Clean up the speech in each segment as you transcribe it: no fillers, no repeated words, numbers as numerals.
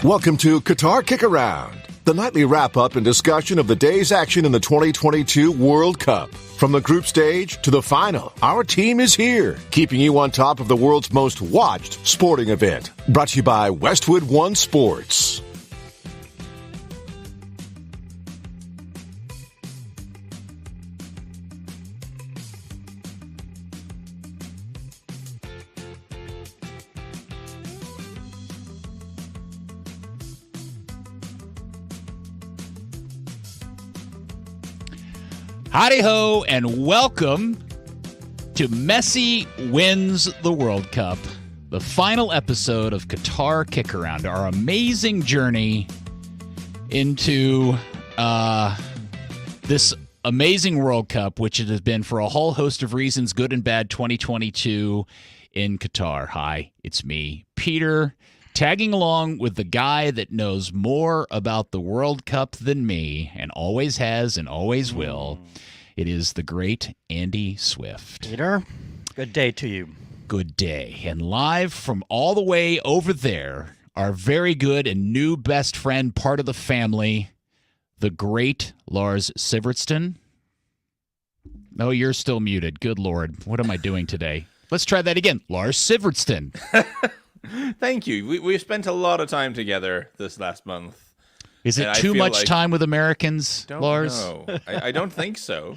Welcome to Qatar KickAround, the nightly wrap-up and discussion of the day's action in the 2022 World Cup. From the group stage to the final, our team is here, keeping you on top of the world's most watched sporting event. Brought to you by Westwood One Sports. Howdy-ho, and welcome to Messi Wins the World Cup, the final episode of Qatar KickAround, our amazing journey into this amazing World Cup, which it has been for a whole host of reasons, good and bad, 2022 in Qatar. Hi, it's me, Peter, tagging along with the guy that knows more about the World Cup than me, and always has and always will. It is the great Andy Swift. Peter, good day to you. Good day. And live from all the way over there, our very good and new best friend, part of the family, the great Lars Sivertsen. Oh, you're still muted. Good Lord. What am I doing today? Let's try that again. Lars Sivertsen. Thank you. We've spent a lot of time together this last month. Is it too much time with Americans, Lars? No, I don't think so.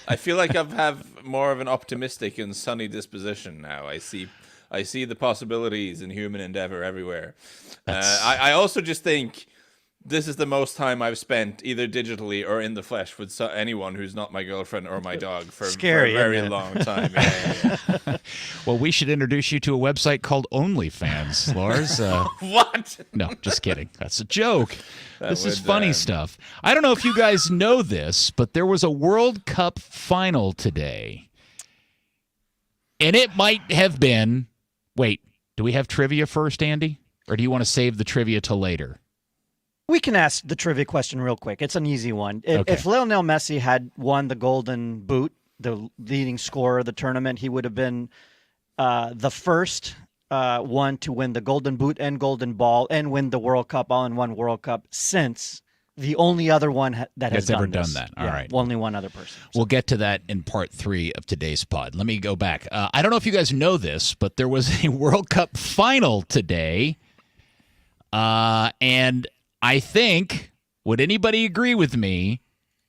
I feel like I have more of an optimistic and sunny disposition now. I see the possibilities in human endeavor everywhere. I also just think this is the most time I've spent either digitally or in the flesh with anyone who's not my girlfriend or my dog for a very long time. Yeah. Well, we should introduce you to a website called OnlyFans, Lars. What? No, just kidding. That's a joke. This is funny stuff. I don't know if you guys know this, but there was a World Cup final today. And it might have been... Wait, do we have trivia first, Andy? Or do you want to save the trivia till later? We can ask the trivia question real quick. It's an easy one. If Lionel Messi had won the Golden Boot, the leading scorer of the tournament, he would have been the first one to win the Golden Boot and Golden Ball and win the World Cup, all in one World Cup, since the only other one that has ever done that. All right. Only one other person. We'll get to that in part 3 of today's pod. Let me go back. I don't know if you guys know this, but there was a World Cup final today. And I think, would anybody agree with me,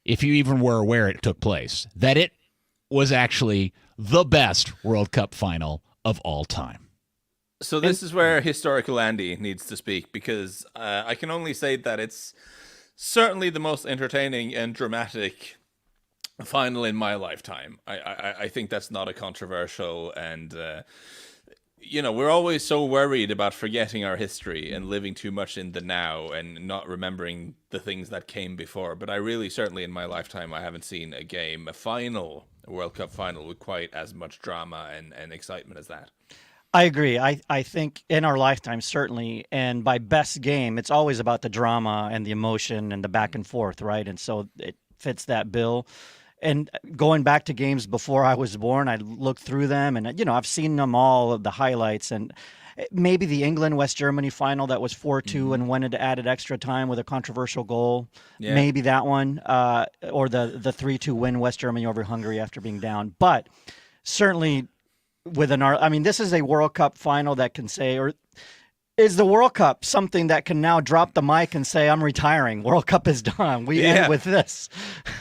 if you even were aware it took place, that it was actually the best World Cup final of all time? So this is where historical Andy needs to speak, because I can only say that it's certainly the most entertaining and dramatic final in my lifetime. I think that's not a controversial, and we're always so worried about forgetting our history and living too much in the now and not remembering the things that came before. But I really, certainly in my lifetime, I haven't seen a World Cup final with quite as much drama and excitement as that. I agree. I think in our lifetime, certainly, and by best game, it's always about the drama and the emotion and the back and forth, right? And so it fits that bill. And going back to games before I was born, I looked through them, and I've seen them all, of the highlights, and maybe the England-West Germany final that was 4-2 and went into added extra time with a controversial goal. Yeah. Maybe that one, or the 3-2 win West Germany over Hungary after being down. But certainly this is a World Cup final that can say, or is the World Cup something that can now drop the mic and say, I'm retiring, World Cup is done, we end with this,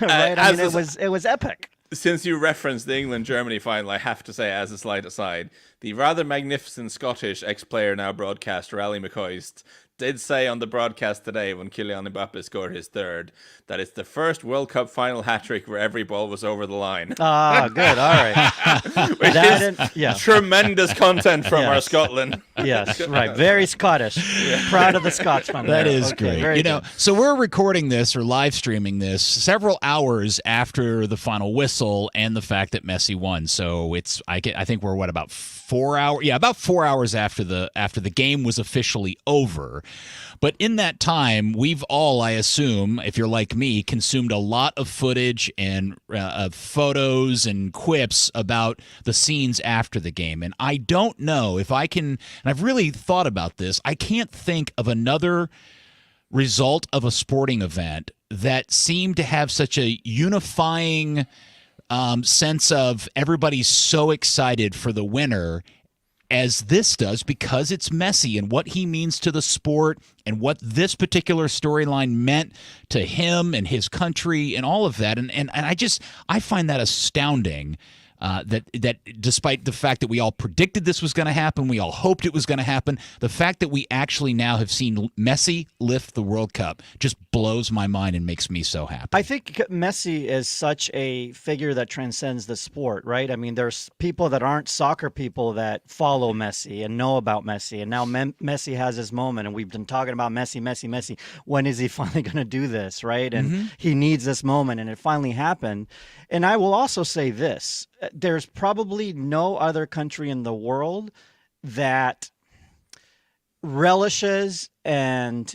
right? It was epic. Since you referenced the England-Germany final, I have to say, as a slight aside, the rather magnificent Scottish ex-player, now broadcaster, Ali McCoist, did say on the broadcast today, when Kylian Mbappe scored his third, that it's the first World Cup final hat-trick where every ball was over the line. Ah, good. All right. Which is tremendous content from our Scotland. Yes, right. Very Scottish. Yeah. Proud of the Scotsman. That is great. So we're recording this or live streaming this several hours after the final whistle and the fact that Messi won. So I think we're about 4 hours. Yeah, about 4 hours after the game was officially over. But in that time, we've all, I assume, if you're like me, consumed a lot of footage and photos and quips about the scenes after the game. And I don't know if I can, and I've really thought about this, I can't think of another result of a sporting event that seemed to have such a unifying sense of everybody's so excited for the winner as this does, because it's Messi and what he means to the sport and what this particular storyline meant to him and his country and all of that. And I find that astounding. That despite the fact that we all predicted this was going to happen, we all hoped it was going to happen, the fact that we actually now have seen Messi lift the World Cup just blows my mind and makes me so happy. I think Messi is such a figure that transcends the sport, right? I mean, there's people that aren't soccer people that follow Messi and know about Messi, and now Messi has his moment, and we've been talking about Messi. When is he finally going to do this, right? And he needs this moment, and it finally happened. And I will also say this. There's probably no other country in the world that relishes and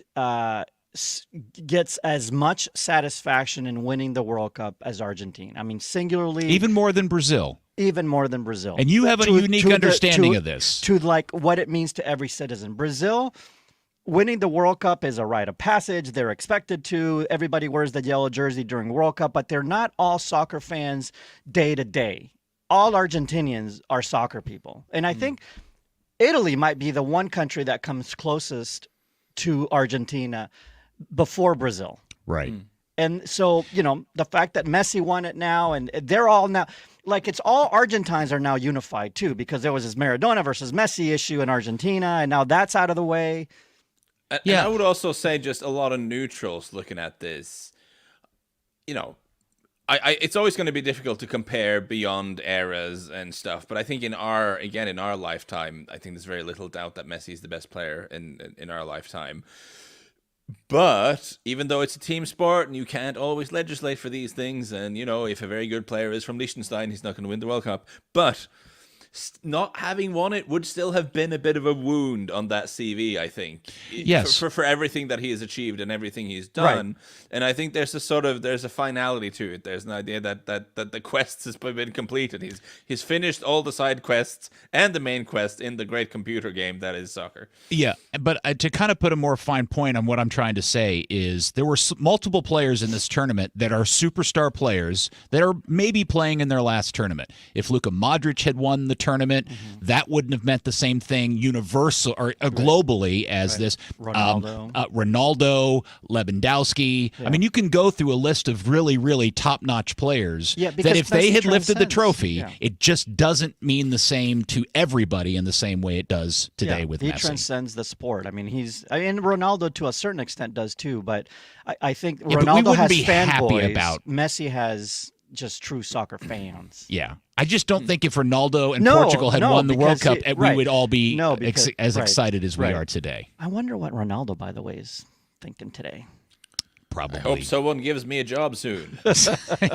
gets as much satisfaction in winning the World Cup as Argentina. I mean, singularly. Even more than Brazil. Even more than Brazil. And you have a unique understanding of this. To like what it means to every citizen. Brazil, winning the World Cup is a rite of passage. They're expected to. Everybody wears the yellow jersey during World Cup, but they're not all soccer fans day to day. All Argentinians are soccer people. And I think Italy might be the one country that comes closest to Argentina before Brazil. Right. And so, the fact that Messi won it now, and they're all now, like, it's all Argentines are now unified too, because there was this Maradona versus Messi issue in Argentina, and now that's out of the way. And I would also say just a lot of neutrals looking at this, it's always going to be difficult to compare beyond eras and stuff, but I think in our lifetime, I think there's very little doubt that Messi is the best player in our lifetime. But even though it's a team sport and you can't always legislate for these things, and if a very good player is from Liechtenstein, he's not going to win the World Cup. But not having won it would still have been a bit of a wound on that CV, I think. Yes. For everything that he has achieved and everything he's done. Right. And I think there's a finality to it. There's an idea that the quests has been completed. He's finished all the side quests and the main quest in the great computer game that is soccer. Yeah, but to kind of put a more fine point on what I'm trying to say is there were multiple players in this tournament that are superstar players that are maybe playing in their last tournament. If Luka Modric had won the tournament, that wouldn't have meant the same thing universal or globally as this. Ronaldo, Lewandowski. Yeah. I mean, you can go through a list of really, really top-notch players that if they had lifted the trophy, it just doesn't mean the same to everybody in the same way it does today with Messi. He transcends the sport. I mean, Ronaldo to a certain extent does too, but I think Ronaldo has fanboys. Messi has just true soccer fans. Yeah. I just don't think if Ronaldo and Portugal had won the World Cup, we would all be as excited as we are today. I wonder what Ronaldo, by the way, is thinking today. Probably. I hope someone gives me a job soon.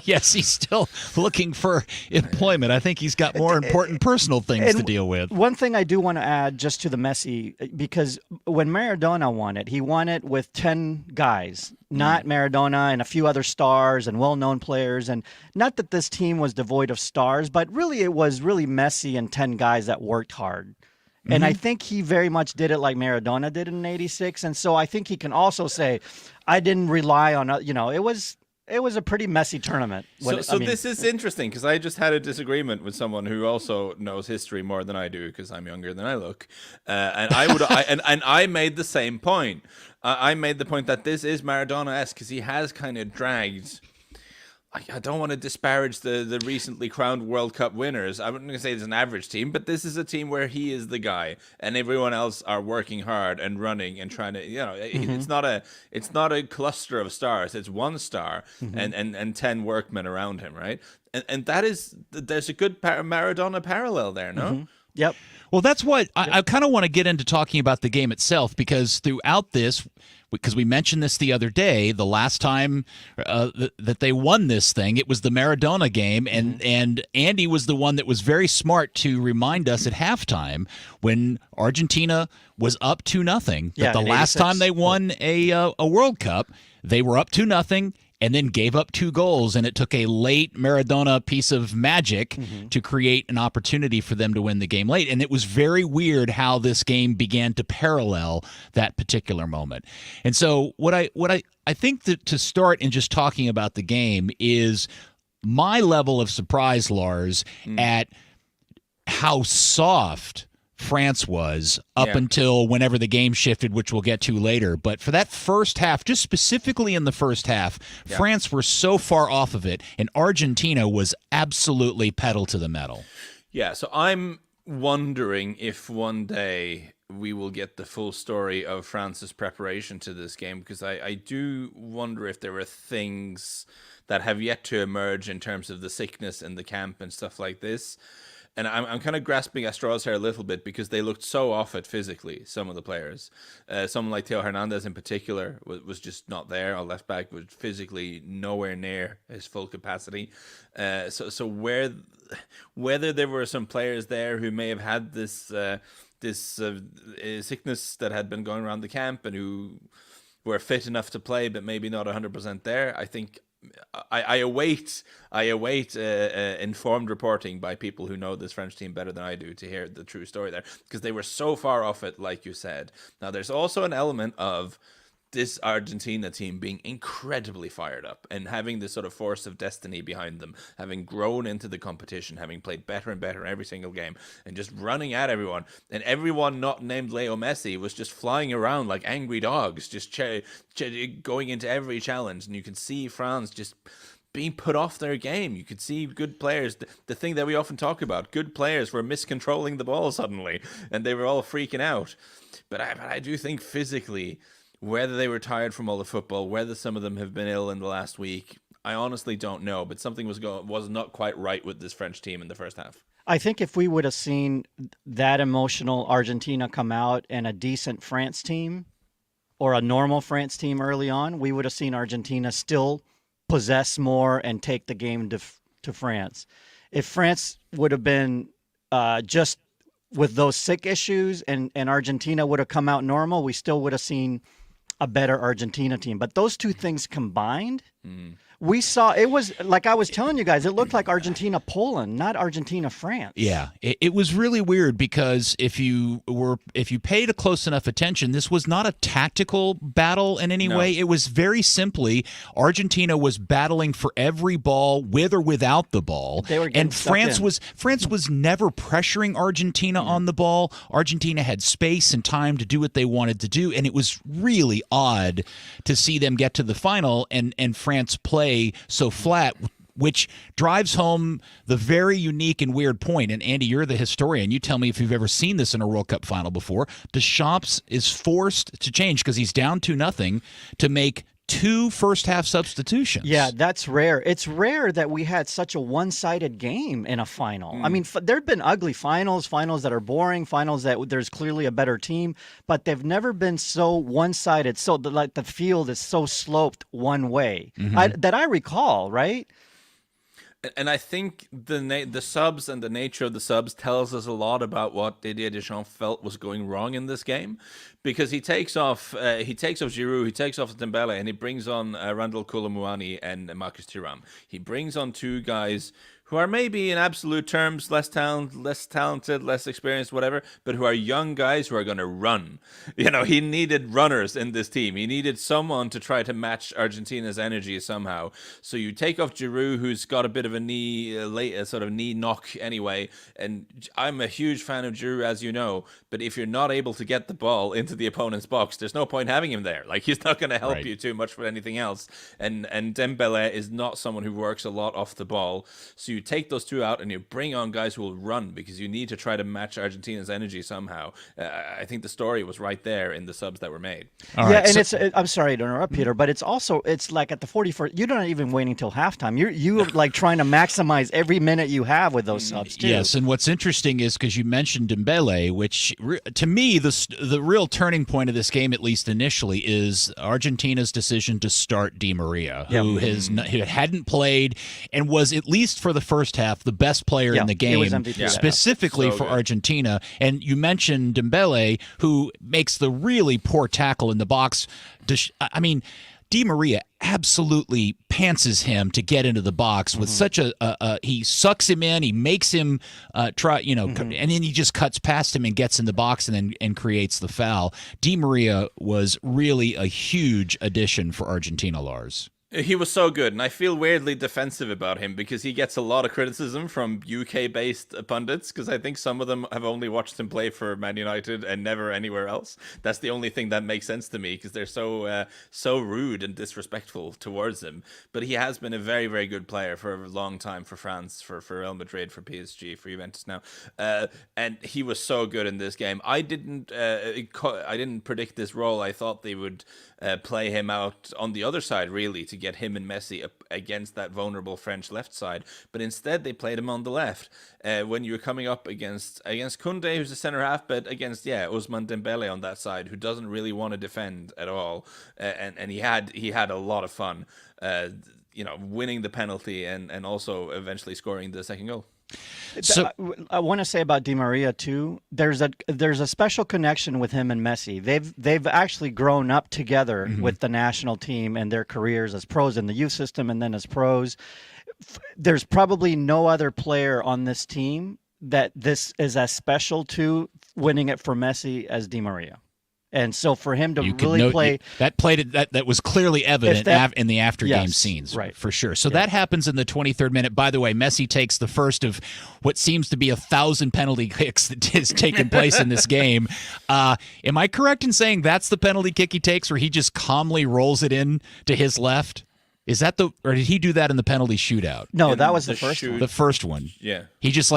Yes, he's still looking for employment. I think he's got more important personal things to deal with. One thing I do want to add just to the Messi, because when Maradona won it, he won it with 10 guys, not Maradona and a few other stars and well-known players. And not that this team was devoid of stars, but really it was really Messi and 10 guys that worked hard. And I think he very much did it like Maradona did in '86. And so I think he can also say, I didn't rely on, it was a pretty messy tournament. This is interesting because I just had a disagreement with someone who also knows history more than I do because I'm younger than I look. And I made the same point. I made the point that this is Maradona-esque because he has kind of dragged... I don't want to disparage the recently crowned World Cup winners. I'm not going to say it's an average team, but this is a team where he is the guy, and everyone else are working hard and running and trying to. It's not a cluster of stars. It's one star and 10 workmen around him, right? And that is there's a good Maradona parallel there, no? Yep. Well, that's what I kind of want to get into talking about the game itself, because throughout this, because we mentioned this the other day, the last time that they won this thing, it was the Maradona game, and Andy was the one that was very smart to remind us at halftime when Argentina was up 2-0 that the last time they won a World Cup, they were up 2-0. And then gave up 2 goals, and it took a late Maradona piece of magic to create an opportunity for them to win the game late. And it was very weird how this game began to parallel that particular moment. And so what I think that to start in just talking about the game is my level of surprise, Lars, at how soft France was up until whenever the game shifted, which we'll get to later. But for that first half, just specifically in the first half, France were so far off of it, and Argentina was absolutely pedal to the metal. Yeah, so I'm wondering if one day we will get the full story of France's preparation to this game, because I do wonder if there are things that have yet to emerge in terms of the sickness in the camp and stuff like this. And I'm kind of grasping at straws here a little bit, because they looked so off it physically, some of the players. Someone like Theo Hernandez in particular was just not there. Our left back was physically nowhere near his full capacity. So whether there were some players there who may have had this sickness that had been going around the camp and who were fit enough to play but maybe not 100% there, I think I await informed reporting by people who know this French team better than I do to hear the true story there, because they were so far off it, like you said. Now, there's also an element of this Argentina team being incredibly fired up and having this sort of force of destiny behind them, having grown into the competition, having played better and better every single game, and just running at everyone. And everyone not named Leo Messi was just flying around like angry dogs, just going into every challenge. And you can see France just being put off their game. You could see good players, the thing that we often talk about, good players were miscontrolling the ball suddenly, and they were all freaking out. But I do think physically, whether they were tired from all the football, whether some of them have been ill in the last week, I honestly don't know. But something was not quite right with this French team in the first half. I think if we would have seen that emotional Argentina come out and a decent France team or a normal France team early on, we would have seen Argentina still possess more and take the game to France. If France would have been just with those sick issues and Argentina would have come out normal, we still would have seen a better Argentina team. But those two things combined, we saw, it was like I was telling you guys, it looked like Argentina-Poland, not Argentina-France. Yeah, it was really weird, because if you paid a close enough attention, this was not a tactical battle in any way. It was very simply Argentina was battling for every ball, with or without the ball. And France was never pressuring Argentina on the ball. Argentina had space and time to do what they wanted to do, and it was really odd to see them get to the final and France play so flat, which drives home the very unique and weird point. And Andy, you're the historian. You tell me if you've ever seen this in a World Cup final before. Deschamps is forced to change because he's down 2-0 to make 2 first-half substitutions. Yeah, that's rare. It's rare that we had such a one-sided game in a final. I mean, there have been ugly finals that are boring, finals that there's clearly a better team, but they've never been so one-sided, so like the field is so sloped one way, that I recall, right? And I think the subs and the nature of the subs tells us a lot about what Didier Deschamps felt was going wrong in this game, because he takes off Giroud, he takes off Dembele, and he brings on Randall Koulibaly and Marcus Thuram. He brings on 2 guys who are maybe in absolute terms less talented, less experienced, whatever, but who are young guys who are going to run. You know, he needed runners in this team. He needed someone to try to match Argentina's energy somehow. So you take off Giroud, who's got a bit of a knee knock anyway, and I'm a huge fan of Giroud, as you know, but if you're not able to get the ball into the opponent's box, there's no point having him there. Like, he's not going to help you too much with anything else. And Dembele is not someone who works a lot off the ball. So you you take those two out and you bring on guys who will run because you need to try to match Argentina's energy somehow. I think the story was right there in the subs that were made. I'm sorry to interrupt, Peter, but it's like at the 41st, you're not even waiting till halftime. You're like trying to maximize every minute you have with those subs too. Yes, and what's interesting is because you mentioned Dembele, which to me the real turning point of this game, at least initially, is Argentina's decision to start Di Maria, who hadn't played and was, at least for the first half, the best player in the game, specifically for Argentina. And you mentioned Dembele, who makes the really poor tackle in the box. I mean, Di Maria absolutely pantses him to get into the box with such he sucks him in, he makes him try, and then he just cuts past him and gets in the box and creates the foul. Di Maria was really a huge addition for Argentina, Lars. He was so good, and I feel weirdly defensive about him because he gets a lot of criticism from UK-based pundits because I think some of them have only watched him play for Man United and never anywhere else. That's the only thing that makes sense to me because they're so rude and disrespectful towards him. But he has been a very, very good player for a long time for France, for Real Madrid, for PSG, for Juventus now. And he was so good in this game. I didn't predict this role. I thought they would play him out on the other side, really, to get him and Messi up against that vulnerable French left side. But instead, they played him on the left. When you were coming up against Koundé, who's a centre half, but against Ousmane Dembele on that side, who doesn't really want to defend at all, and he had a lot of fun, winning the penalty and also eventually scoring the second goal. So I want to say about Di Maria too. There's a special connection with him and Messi. They've actually grown up together with the national team and their careers as pros in the youth system and then as pros. There's probably no other player on this team that this is as special to winning it for Messi as Di Maria. And so for him to play that was clearly evident in the after game scenes, right? For sure. So that happens in the 23rd minute. By the way, Messi takes the first of what seems to be 1,000 penalty kicks that has taken place in this game. Am I correct in saying that's the penalty kick he takes, where he just calmly rolls it in to his left? Is that or did he do that in the penalty shootout? No, that was the first one. The first one. Yeah. He just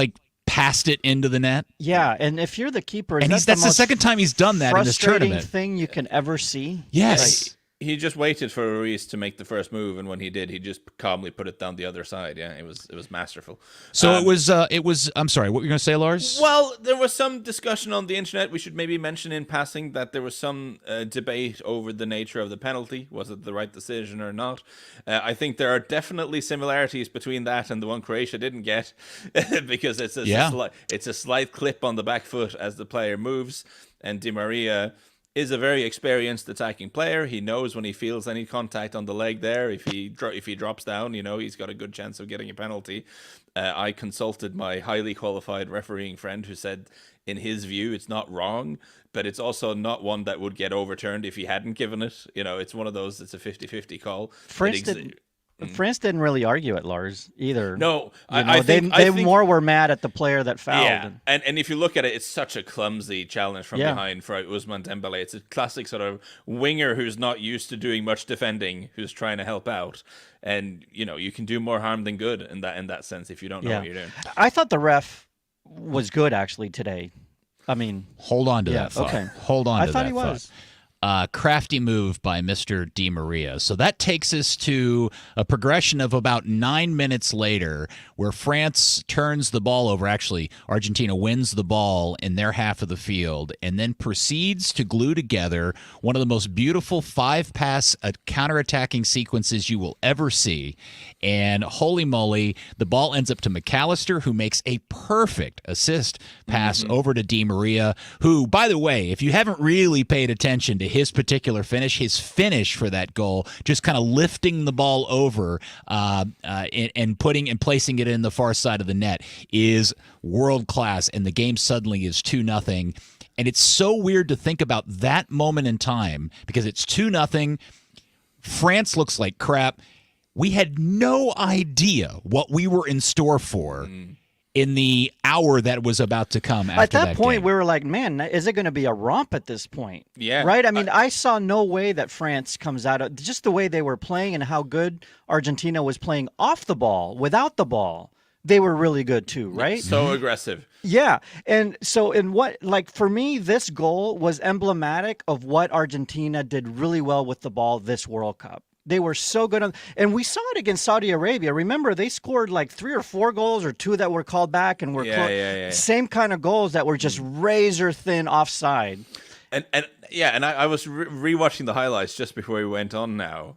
passed it into the net. Yeah, and if you're the keeper, and that's the second time he's done that in this tournament. Frustrating thing you can ever see. Yes. He just waited for Ruiz to make the first move, and when he did, he just calmly put it down the other side. Yeah, it was masterful. So it was. I'm sorry, what were you going to say, Lars? Well, there was some discussion on the internet. We should maybe mention in passing that there was some debate over the nature of the penalty. Was it the right decision or not? I think there are definitely similarities between that and the one Croatia didn't get, because it's a slight clip on the back foot as the player moves, and Di Maria is a very experienced attacking player. He knows when he feels any contact on the leg there. If he drops down, he's got a good chance of getting a penalty. I consulted my highly qualified refereeing friend who said, in his view, it's not wrong, but it's also not one that would get overturned if he hadn't given it. It's one of those, it's a 50-50 call. France didn't really argue it, Lars, either. No, I think they more were mad at the player that fouled. Yeah, and if you look at it, it's such a clumsy challenge from behind for Ousmane Dembele. It's a classic sort of winger who's not used to doing much defending, who's trying to help out. And, you can do more harm than good in that sense if you don't know what you're doing. I thought the ref was good, actually, today. I mean... Hold on to that thought. Okay. Hold on to that thought. I thought he was. Crafty move by Mr. Di Maria. So that takes us to a progression of about 9 minutes later, where France turns the ball over. Actually, Argentina wins the ball in their half of the field and then proceeds to glue together one of the most beautiful 5-pass counterattacking sequences you will ever see. And holy moly, the ball ends up to McAllister, who makes a perfect assist pass over to Di Maria, who, by the way, if you haven't really paid attention to his particular finish, his finish for that goal, just kind of lifting the ball over and placing it in the far side of the net, is world class. And the game suddenly is 2-0. And it's so weird to think about that moment in time, because it's 2-0. France looks like crap. We had no idea what we were in store for in the hour that was about to come after that At that point, game. we were like, man, is it going to be a romp at this point? Yeah. Right? I mean, I saw no way that France comes out of just the way they were playing and how good Argentina was playing off the ball, without the ball. they were really good too, right? So aggressive. Yeah. And so for me, this goal was emblematic of what Argentina did really well with the ball this World Cup. They were so good and we saw it against Saudi Arabia. Remember, they scored like 3 or 4 goals or 2 that were called back and were same kind of goals that were just razor thin offside. And I was rewatching the highlights just before we went on now.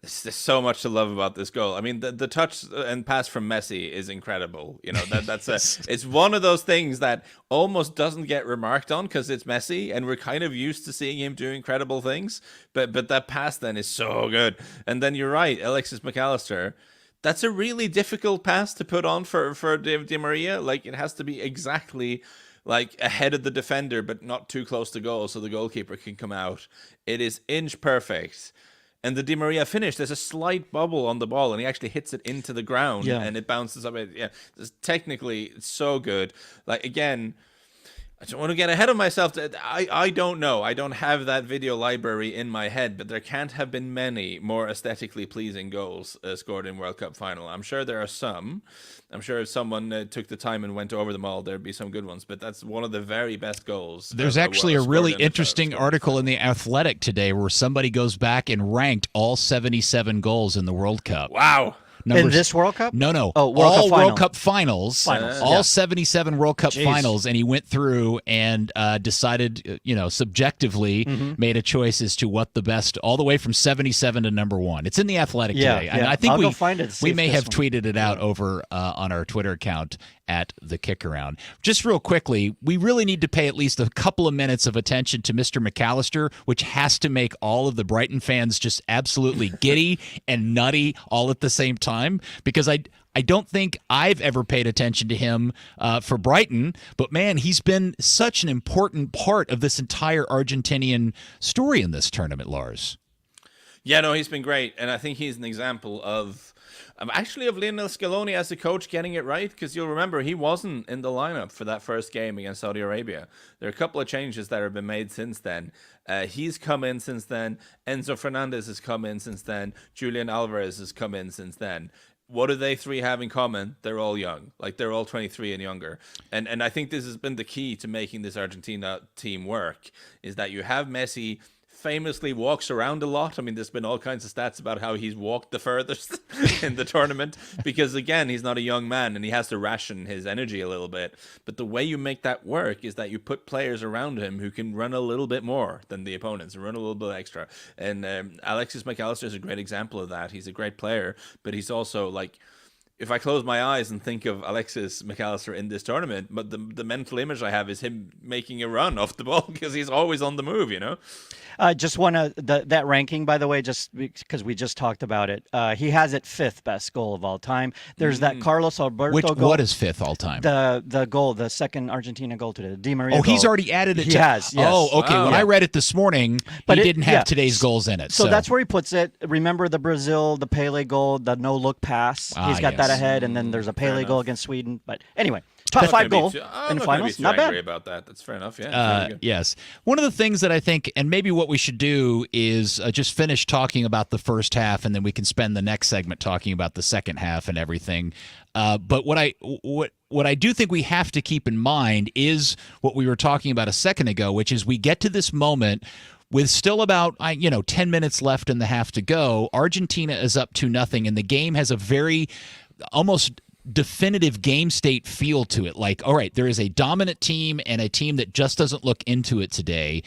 There's so much to love about this goal. I mean, the touch and pass from Messi is incredible. You know, it's one of those things that almost doesn't get remarked on because it's Messi, and we're kind of used to seeing him do incredible things. But that pass then is so good. And then you're right, Alexis McAllister. That's a really difficult pass to put on for Di Maria. Like, it has to be exactly like ahead of the defender, but not too close to goal, so the goalkeeper can come out. It is inch perfect. And the Di Maria finish, there's a slight bubble on the ball, and he actually hits it into the ground, and it bounces up. Technically, it's so good. Like, again, I don't want to get ahead of myself. I don't know. I don't have that video library in my head, but there can't have been many more aesthetically pleasing goals scored in World Cup final. I'm sure there are some. I'm sure if someone took the time and went over them all, there'd be some good ones. But that's one of the very best goals. There's actually a really interesting article in The Athletic today where somebody goes back and ranked all 77 goals in the World Cup. Wow. In this World Cup? No. Oh, World Cup finals. All 77 World Cup finals, and he went through and decided, subjectively made a choice as to what the best, all the way from 77 to number 1. It's in The Athletic today. And I think we may have tweeted it out over on our Twitter account at the KickAround. Just real quickly, we really need to pay at least a couple of minutes of attention to Mr. McAllister, which has to make all of the Brighton fans just absolutely giddy and nutty all at the same time, because I don't think I've ever paid attention to him for Brighton, but man, he's been such an important part of this entire Argentinian story in this tournament, Lars. Yeah, no, he's been great, and I think he's an example of Lionel Scaloni as a coach getting it right, because you'll remember he wasn't in the lineup for that first game against Saudi Arabia. There are a couple of changes that have been made since then. He's come in since then. Enzo Fernandez has come in since then. Julian Alvarez has come in since then. What do they three have in common? They're all young. Like, they're all 23 and younger. And I think this has been the key to making this Argentina team work, is that you have Messi famously walks around a lot. I mean, there's been all kinds of stats about how he's walked the furthest in the tournament because, again, he's not a young man and he has to ration his energy a little bit. But the way you make that work is that you put players around him who can run a little bit more than the opponents, run a little bit extra. And Alexis McAllister is a great example of that. He's a great player, but he's also like, if I close my eyes and think of Alexis McAllister in this tournament, but the mental image I have is him making a run off the ball because he's always on the move, Just want to that ranking, by the way, just because we just talked about it. He has it 5th best goal of all time. There's that Carlos Alberto goal. What is 5th all time? The goal, the second Argentina goal today, the Di Maria goal. He's already added it. He has, yes. Oh, okay. Wow. When I read it this morning, he didn't have today's goals in it. So that's where he puts it. Remember the Brazil, the Pele goal, the no-look pass. He's got that ahead, and then there's a Pele goal against Sweden. But anyway, top 5 goal in the finals. Not bad. Angry about that. That's fair enough. Yeah. Yes. One of the things that I think, and maybe what we should do is just finish talking about the first half, and then we can spend the next segment talking about the second half and everything. But what I do think we have to keep in mind is what we were talking about a second ago, which is we get to this moment with still about 10 minutes left in the half to go. Argentina is up 2-0, and the game has a very almost definitive game state feel to it. Like, all right, there is a dominant team and a team that just doesn't look into it today.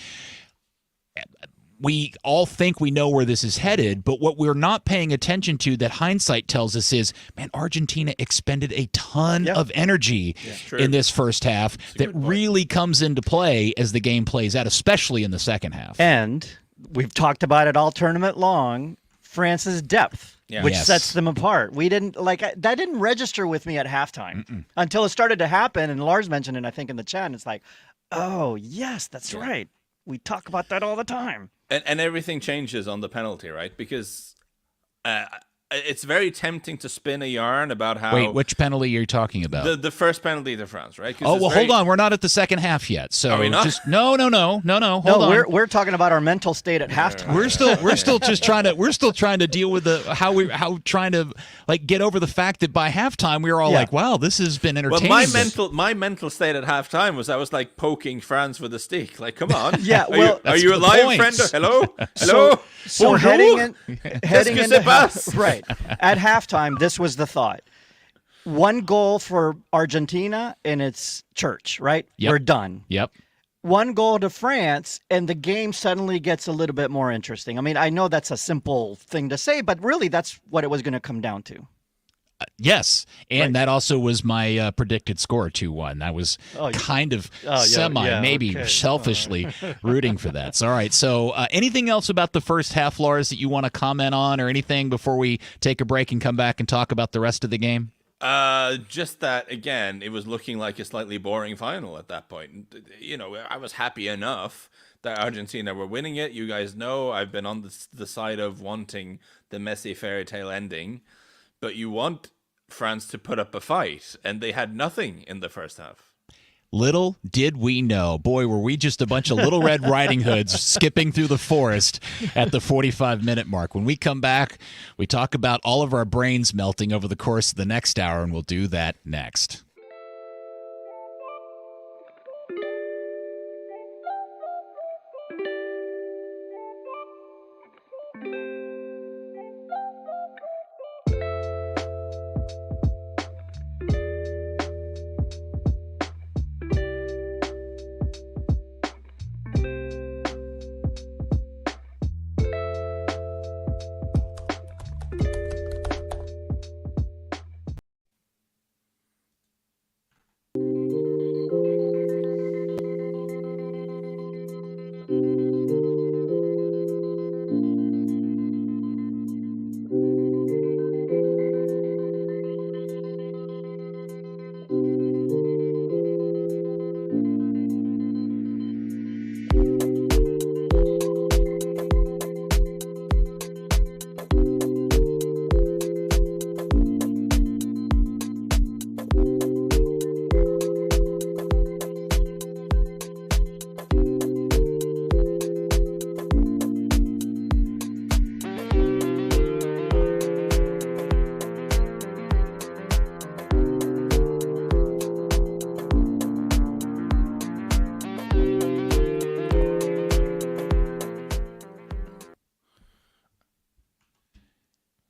We all think we know where this is headed, but what we're not paying attention to that hindsight tells us is, man, Argentina expended a ton of energy in this first half that really comes into play as the game plays out, especially in the second half. And we've talked about it all tournament long, France's depth. Which sets them apart. We didn't that didn't register with me at halftime until it started to happen. And Lars mentioned it, I think, in the chat. And it's like, oh, yes, that's right. We talk about that all the time. And everything changes on the penalty, right? Because it's very tempting to spin a yarn about how. Wait, which penalty are you talking about? The first penalty to France, right? Oh, well, hold on. We're not at the second half yet. So are we not? just no. Hold on. We're talking about our mental state at halftime. We're still just trying to deal with how trying to like get over the fact that by halftime we were all like, wow, this has been entertaining. Well, my mental state at halftime was I was like poking France with a stick. Like, come on. Yeah. Well, are you a live friend? Hello. So heading in, pass. Right at halftime, this was the thought: one goal for Argentina, and it's church. Right, we're done. Yep. One goal to France, and the game suddenly gets a little bit more interesting. I mean, I know that's a simple thing to say, but really, that's what it was going to come down to. Yes, and that also was my predicted score, 2-1. I was selfishly rooting for that. So, all right, so anything else about the first half, Lars, that you want to comment on or anything before we take a break and come back and talk about the rest of the game? Just that, again, it was looking like a slightly boring final at that point. You know, I was happy enough that Argentina were winning it. You guys know I've been on the side of wanting the Messi fairy tale ending. But you want France to put up a fight, and they had nothing in the first half. Little did we know. Boy, were we just a bunch of little Red Riding Hoods skipping through the forest at the 45-minute mark. When we come back, we talk about all of our brains melting over the course of the next hour, and we'll do that next.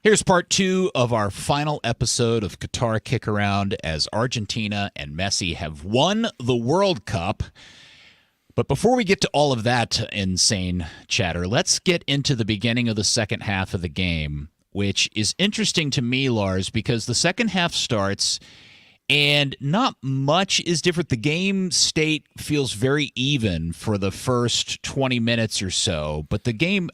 Here's part 2 of our final episode of Qatar KickAround as Argentina and Messi have won the World Cup. But before we get to all of that insane chatter, let's get into the beginning of the second half of the game, which is interesting to me, Lars, because the second half starts and not much is different. The game state feels very even for the first 20 minutes or so, but the game,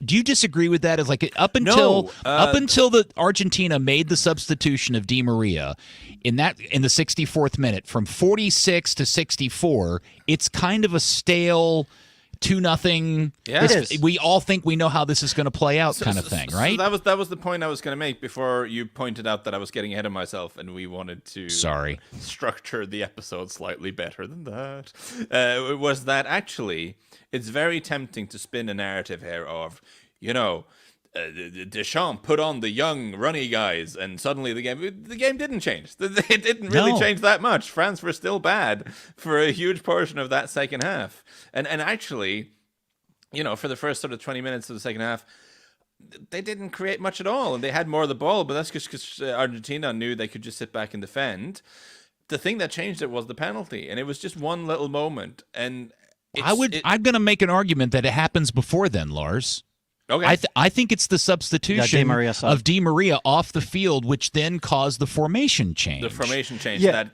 do you disagree with that? Is like up until the Argentina made the substitution of Di Maria in the 64th minute from 46 to 64, it's kind of a stale 2-0. Yeah, we all think we know how this is going to play out, kind of thing, right? So that was the point I was going to make before you pointed out that I was getting ahead of myself, and we wanted to structure the episode slightly better than that. It was that actually it's very tempting to spin a narrative here of, Deschamps put on the young, runny guys, and suddenly the game didn't change. It didn't really change that much. France were still bad for a huge portion of that second half. And actually, for the first sort of 20 minutes of the second half, they didn't create much at all, and they had more of the ball, but that's just because Argentina knew they could just sit back and defend. The thing that changed it was the penalty, and it was just one little moment. And I'm going to make an argument that it happens before then, Lars. Okay. I think it's the substitution of Di Maria off the field, which then caused the formation change. The formation change. Yeah,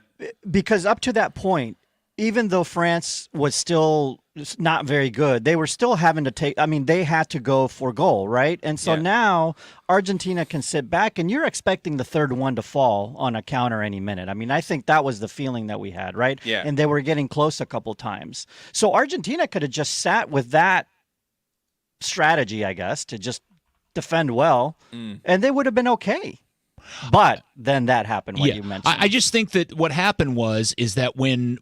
because up to that point, even though France was still not very good, they were still having to they had to go for goal, right? And so now Argentina can sit back, and you're expecting the third one to fall on a counter any minute. I mean, I think that was the feeling that we had, right? Yeah. And they were getting close a couple times. So Argentina could have just sat with that strategy, I guess, to just defend well, and they would have been okay. But then that happened, what you mentioned. I just think that what happened is that when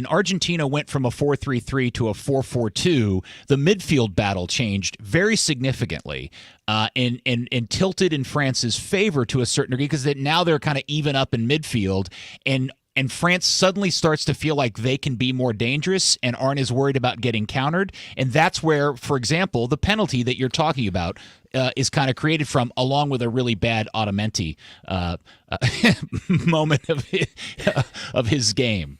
Argentina went from a 4-3-3 to a 4-4-2, the midfield battle changed very significantly and tilted in France's favor to a certain degree, because now they're kind of even up in midfield, and France suddenly starts to feel like they can be more dangerous and aren't as worried about getting countered. And that's where, for example, the penalty that you're talking about is kind of created from, along with a really bad Otamendi moment of his game.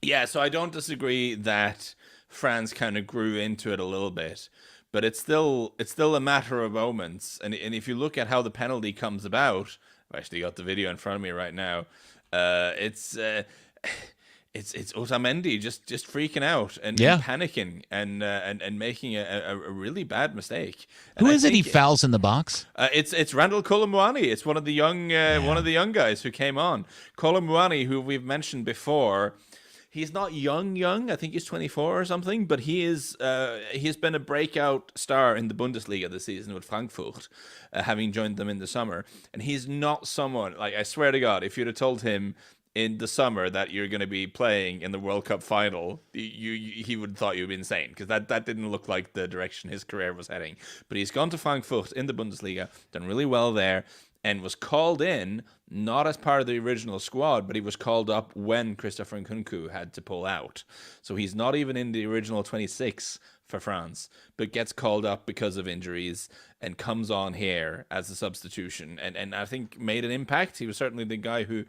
Yeah, so I don't disagree that France kind of grew into it a little bit, but it's still a matter of moments. And if you look at how the penalty comes about, I've actually got the video in front of me right now. It's Otamendi just freaking out and panicking and making a really bad mistake. And Who is it he fouls in the box? It's Randall Colomwani. It's one of the young guys who came on. Colomwani, who we've mentioned before. He's not young. I think he's 24 or something, but he's been a breakout star in the Bundesliga this season with Frankfurt, having joined them in the summer. And he's not someone, like, I swear to God, if you'd have told him in the summer that you're going to be playing in the World Cup final, he would have thought you were insane, because that didn't look like the direction his career was heading. But he's gone to Frankfurt in the Bundesliga, done really well there, and was called in, not as part of the original squad, but he was called up when Christopher Nkunku had to pull out. So he's not even in the original 26 for France, but gets called up because of injuries and comes on here as a substitution, and I think made an impact. He was certainly the guy who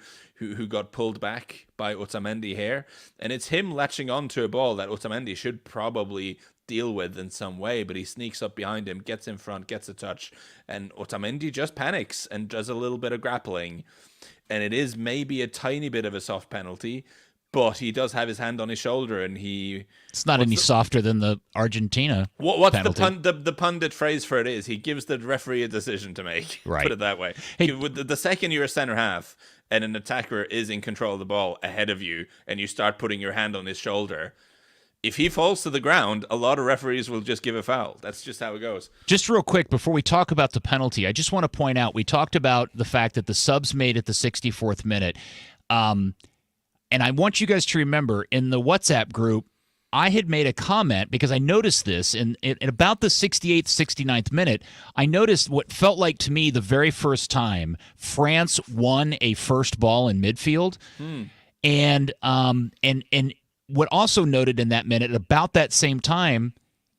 got pulled back by Otamendi here, and it's him latching onto a ball that Otamendi should probably deal with in some way, but he sneaks up behind him, gets in front, gets a touch, and Otamendi just panics and does a little bit of grappling, and it is maybe a tiny bit of a soft penalty, but he does have his hand on his shoulder, and it's not any softer than the Argentina what's penalty. The pundit phrase for it is, he gives the referee a decision to make. Right. Put it that way. Hey, with the second you're a center half and an attacker is in control of the ball ahead of you, and you start putting your hand on his shoulder, if he falls to the ground, a lot of referees will just give a foul. That's just how it goes. Just real quick, before we talk about the penalty, I just want to point out, we talked about the fact that the subs made at the 64th minute. And I want you guys to remember, in the WhatsApp group, I had made a comment, because I noticed this, in about the 68th, 69th minute, I noticed what felt like to me the very first time France won a first ball in midfield. And what also noted in that minute, about that same time,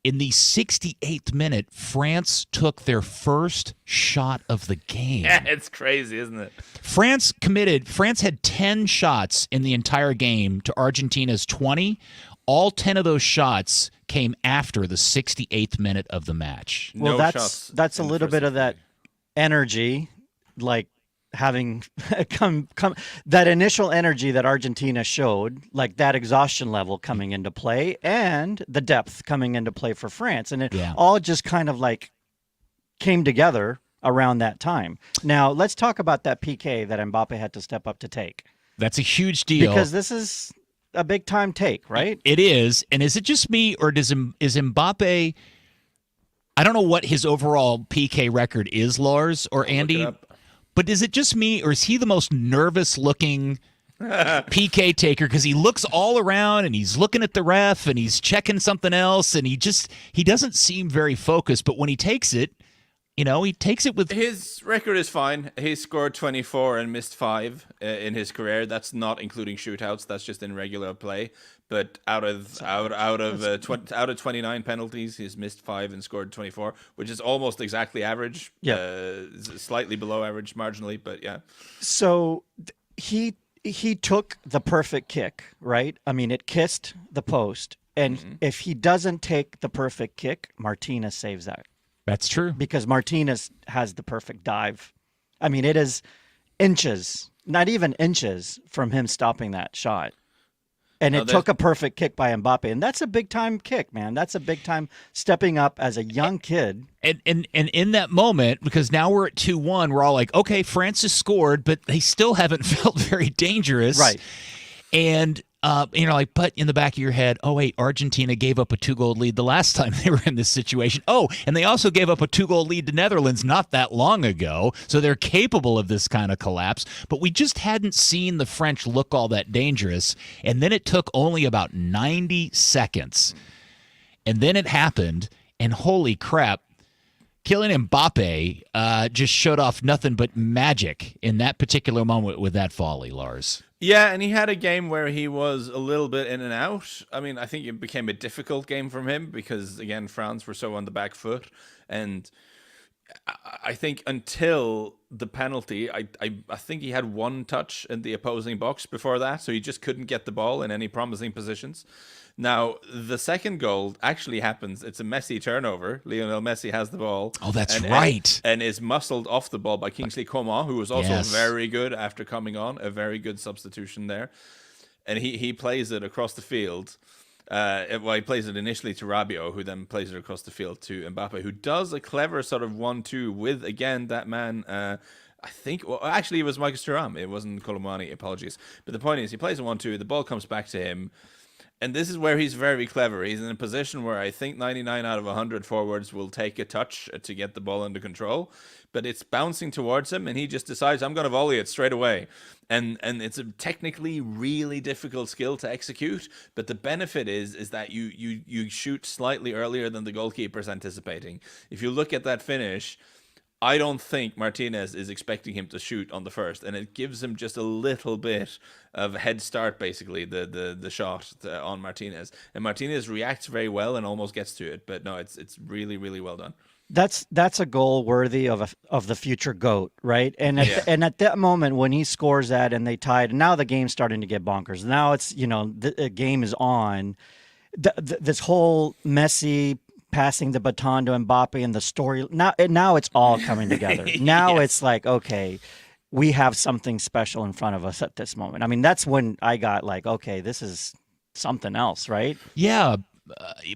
in the 68th minute, France took their first shot of the game. Yeah, it's crazy, isn't it? France had 10 shots in the entire game to Argentina's 20. All 10 of those shots came after the 68th minute of the match. Well, that's a little bit of that energy, like having come that initial energy that Argentina showed, like that exhaustion level coming into play, and the depth coming into play for France, and it all just kind of like came together around that time. Now let's talk about that PK that Mbappe had to step up to take. That's a huge deal, because this is a big time take, right? It is. And is it just me, or is Mbappe, I don't know what his overall PK record is, Lars or Andy, but is it just me, or is he the most nervous-looking PK taker? Because he looks all around, and he's looking at the ref, and he's checking something else, and he doesn't seem very focused. But when he takes it, he takes it with... His record is fine. He scored 24 and missed 5 in his career. That's not including shootouts. That's just in regular play. But out of 29 penalties, he's missed 5 and scored 24, which is almost exactly average. Yeah, slightly below average, marginally, but yeah. So he took the perfect kick, right? I mean, it kissed the post, and if he doesn't take the perfect kick, Martinez saves that. That's true. Because Martinez has the perfect dive. I mean, it is inches, not even inches, from him stopping that shot. And it took a perfect kick by Mbappe. And that's a big-time kick, man. That's a big-time stepping up as a young kid. And in that moment, because now we're at 2-1, we're all like, okay, France has scored, but they still haven't felt very dangerous. Right. And but in the back of your head, oh, wait, Argentina gave up a 2-goal lead the last time they were in this situation. Oh, and they also gave up a 2-goal lead to Netherlands not that long ago, so they're capable of this kind of collapse. But we just hadn't seen the French look all that dangerous, and then it took only about 90 seconds. And then it happened, and holy crap, Kylian Mbappe just showed off nothing but magic in that particular moment with that volley, Lars. Yeah, and he had a game where he was a little bit in and out. I mean, I think it became a difficult game from him because, again, France were so on the back foot. And I think until the penalty, I think he had one touch in the opposing box before that, so he just couldn't get the ball in any promising positions. Now, the second goal actually happens. It's a Messi turnover. Lionel Messi has the ball. Oh, that's right. And is muscled off the ball by Kingsley Coman, who was also very good after coming on. A very good substitution there. And he plays it across the field. He plays it initially to Rabiot, who then plays it across the field to Mbappe, who does a clever sort of 1-2 with, again, that man... I think, well, actually, it was Marcus Thuram. It wasn't Colomani. Apologies. But the point is, he plays a 1-2. The ball comes back to him. And this is where he's very clever. He's in a position where I think 99 out of 100 forwards will take a touch to get the ball under control. But it's bouncing towards him, and he just decides, I'm going to volley it straight away. And it's a technically really difficult skill to execute. But the benefit is that you shoot slightly earlier than the goalkeeper's anticipating. If you look at that finish... I don't think Martinez is expecting him to shoot on the first, and it gives him just a little bit of a head start, basically, the shot on Martinez. And Martinez reacts very well and almost gets to it, but no, it's really, really well done. That's a goal worthy of the future GOAT, right? And at that moment when he scores that and they tied, and now the game's starting to get bonkers. Now it's, the game is on. This whole Messi passing the baton to Mbappe and the story. Now it's all coming together. Now it's like, okay, we have something special in front of us at this moment. I mean, that's when I got like, okay, this is something else, right? Yeah.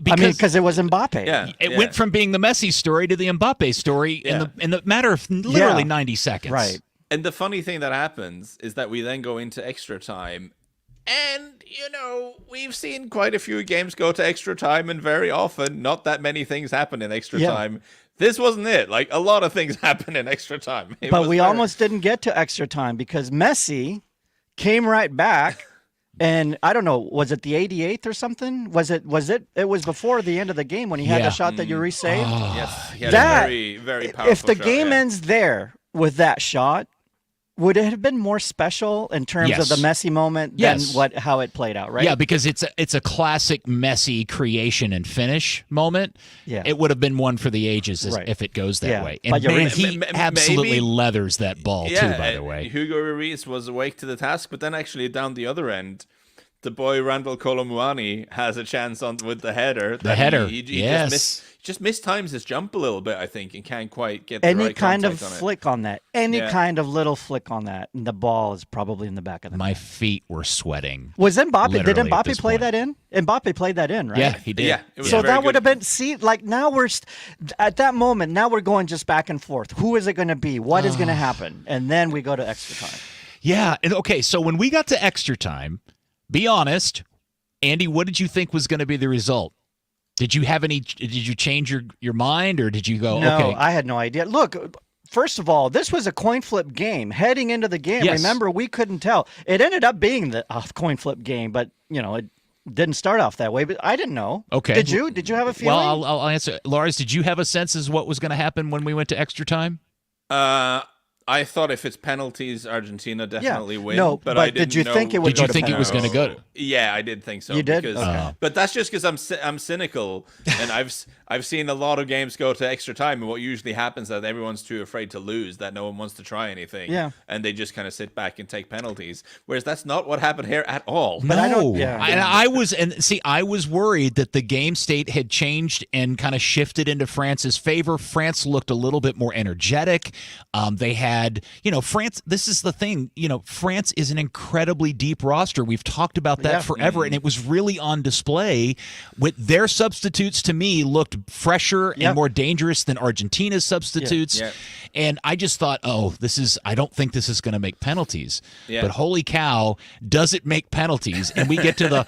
Because it was Mbappe. Yeah, it went from being the Messi story to the Mbappe story in the matter of literally 90 seconds. Right. And the funny thing that happens is that we then go into extra time. And, we've seen quite a few games go to extra time, and very often not that many things happen in extra time. This wasn't it. Like, a lot of things happen in extra time. But we almost didn't get to extra time because Messi came right back. And I don't know, was it the 88th or something? It was before the end of the game when he had the shot that Uri saved? Yes. He had a very, very powerful If the shot, game ends there with that shot, would it have been more special in terms of the Messi moment than how it played out, right? Yeah, because it's a classic Messi creation and finish moment. Yeah. It would have been one for the ages if it goes that way. And but he absolutely leathers that ball too, by the way. Hugo Lloris was awake to the task, but then actually down the other end, the boy Randall Colomwani has a chance with the header. He just mistimes his jump a little bit, I think, and can't quite get the right contact on it. Any kind of flick on that. Kind of little flick on that. And the ball is probably in the back of the net. My feet were sweating. Was Mbappe? Did Mbappe play that in? Mbappe played that in, right? Yeah, he did. Yeah, so that would have been, now we're, at that moment, now we're going just back and forth. Who is it going to be? What is going to happen? And then we go to extra time. Yeah. And okay, so when we got to extra time, be honest, Andy, what did you think was going to be the result? Did you change your mind, or did you go, no, okay? I had no idea. Look, first of all, this was a coin flip game. Heading into the game, remember, we couldn't tell. It ended up being a coin flip game, but, it didn't start off that way. But I didn't know. Okay. Did you? Did you have a feeling? Well, I'll answer. Lars, did you have a sense as what was going to happen when we went to extra time? I thought if it's penalties, Argentina definitely win. No, but I didn't did you think it would Did you think it was going to go? Yeah, I did think so. You did? But that's just because I'm cynical, and I've seen a lot of games go to extra time, and what usually happens is that everyone's too afraid to lose, that no one wants to try anything, and they just kind of sit back and take penalties. Whereas that's not what happened here at all. But I was worried that the game state had changed and kind of shifted into France's favor. France looked a little bit more energetic. They had had, France. This is the thing, France is an incredibly deep roster. We've talked about that forever, and it was really on display. With their substitutes, to me, looked fresher and more dangerous than Argentina's substitutes. And I just thought, I don't think this is going to make penalties. But holy cow, does it make penalties? And we get to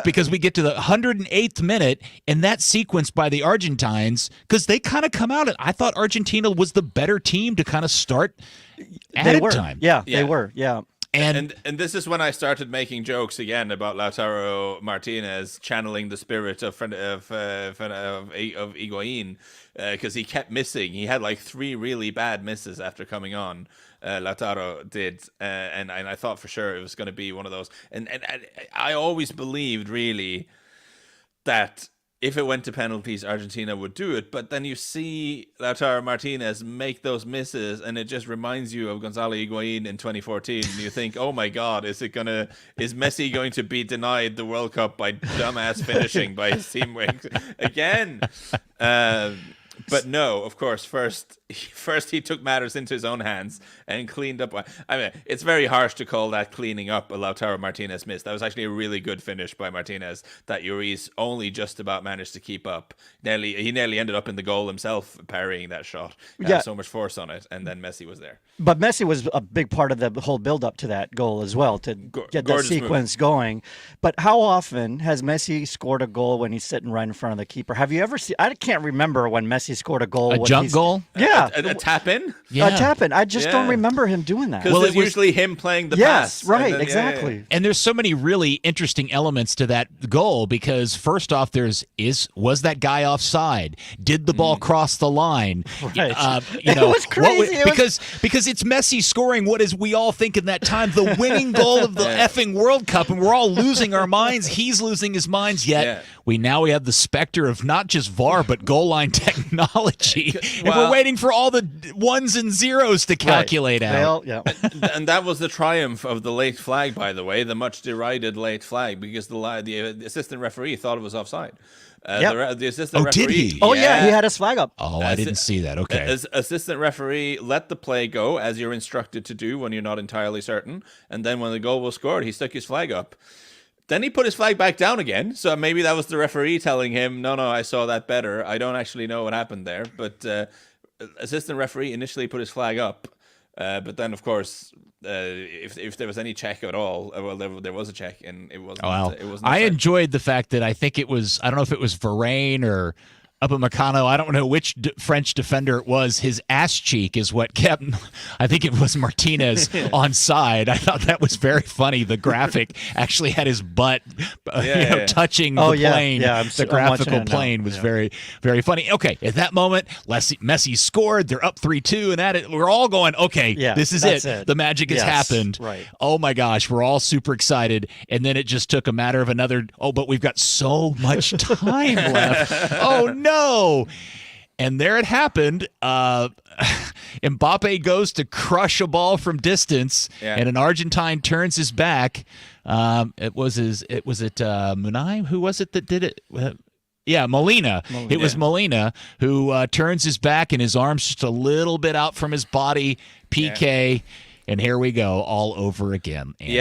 because we get to the 108th minute, and that sequence by the Argentines, because they kind of come out. I thought Argentina was the better team to kind of start added time. They were. Yeah. And this is when I started making jokes again about Lautaro Martinez channeling the spirit of Higuain, because he kept missing. He had like 3 really bad misses after coming on. Lautaro did, and I thought for sure it was going to be one of those. And I always believed really that if it went to penalties, Argentina would do it. But then you see Lautaro Martinez make those misses, and it just reminds you of Gonzalo Higuain in 2014. And you think, oh my God, is Messi going to be denied the World Cup by dumbass finishing by his teammates again? But no, of course, first he took matters into his own hands and cleaned up. I mean, it's very harsh to call that cleaning up a Lautaro Martinez miss. That was actually a really good finish by Martinez that Lloris only just about managed to keep up. He nearly ended up in the goal himself, parrying that shot. So much force on it, and then Messi was there. But Messi was a big part of the whole build-up to that goal as well, to get that sequence going. But how often has Messi scored a goal when he's sitting right in front of the keeper? Have you ever seen? I can't remember when Messi scored a goal. A jump goal? Yeah. A tap in? Yeah. A tap in. I just don't remember him doing that. Because it's usually him playing the pass. Yes, right, exactly. And there's so many really interesting elements to that goal, because first off, was that guy offside? Did the ball cross the line? Right. It was crazy. Because it's Messi scoring what is we all think in that time the winning goal of the effing World Cup, and we're all losing our minds. He's losing his minds. Yet we have the specter of not just VAR but goal line technology, and we're waiting for all the ones and zeros to calculate out. And that was the triumph of the late flag, by the way, the much derided late flag, because the assistant referee thought it was offside. The assistant referee. Did he? Oh, yeah, he had his flag up. Oh, I didn't see that. Okay. As assistant referee let the play go, as you're instructed to do when you're not entirely certain. And then when the goal was scored, he stuck his flag up. Then he put his flag back down again. So maybe that was the referee telling him, no, I saw that better. I don't actually know what happened there. But assistant referee initially put his flag up. But then, of course, if there was any check at all, there was a check, and it wasn't. It wasn't. I enjoyed the fact that I think it was. I don't know if it was Varane or Upamecano. I don't know which French defender it was. His ass cheek is what kept. I think it was Martinez on side. I thought that was very funny. The graphic actually had his butt, touching the plane. The graphical plane was very, very funny. Okay, at that moment, Messi scored. They're up 3-2, and at it, we're all going, okay, this is it. The magic has happened. Right. Oh my gosh, we're all super excited, and then it just took a matter of another. Oh, but we've got so much time left. Oh no. And there it happened. Mbappe goes to crush a ball from distance, and an Argentine turns his back. It was Munai? Who was it that did it? Molina. It was Molina who turns his back, and his arm's just a little bit out from his body. PK. And here we go, all over again, Andy.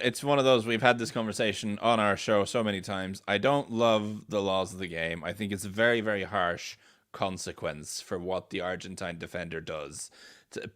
It's one of those, we've had this conversation on our show so many times. I don't love the laws of the game. I think it's a very, very harsh consequence for what the Argentine defender does.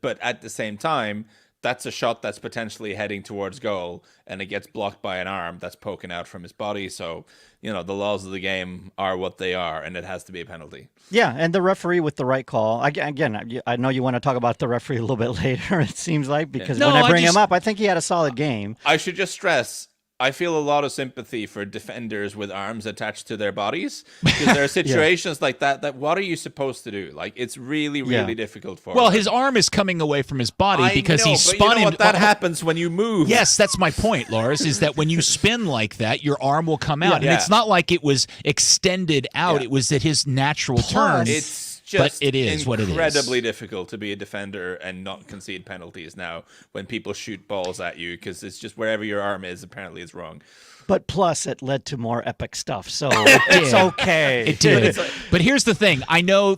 But at the same time, that's a shot that's potentially heading towards goal, and it gets blocked by an arm that's poking out from his body. So, the laws of the game are what they are, and it has to be a penalty. Yeah, and the referee with the right call. Again, I know you want to talk about the referee a little bit later, it seems like, because when I bring him up, I think he had a solid game. I should just stress, I feel a lot of sympathy for defenders with arms attached to their bodies, because there are situations like that what are you supposed to do? Like, it's really, really difficult for them. His arm is coming away from his body because he spun but you know what? That happens when you move. Yes, that's my point, Lars, is that when you spin like that, your arm will come out. And it's not like it was extended out. It was at his natural turn. It's just it is what it is. Incredibly difficult to be a defender and not concede penalties now when people shoot balls at you, because it's just wherever your arm is, apparently it's wrong. But plus, it led to more epic stuff, so it's okay. It did. But here's the thing: I know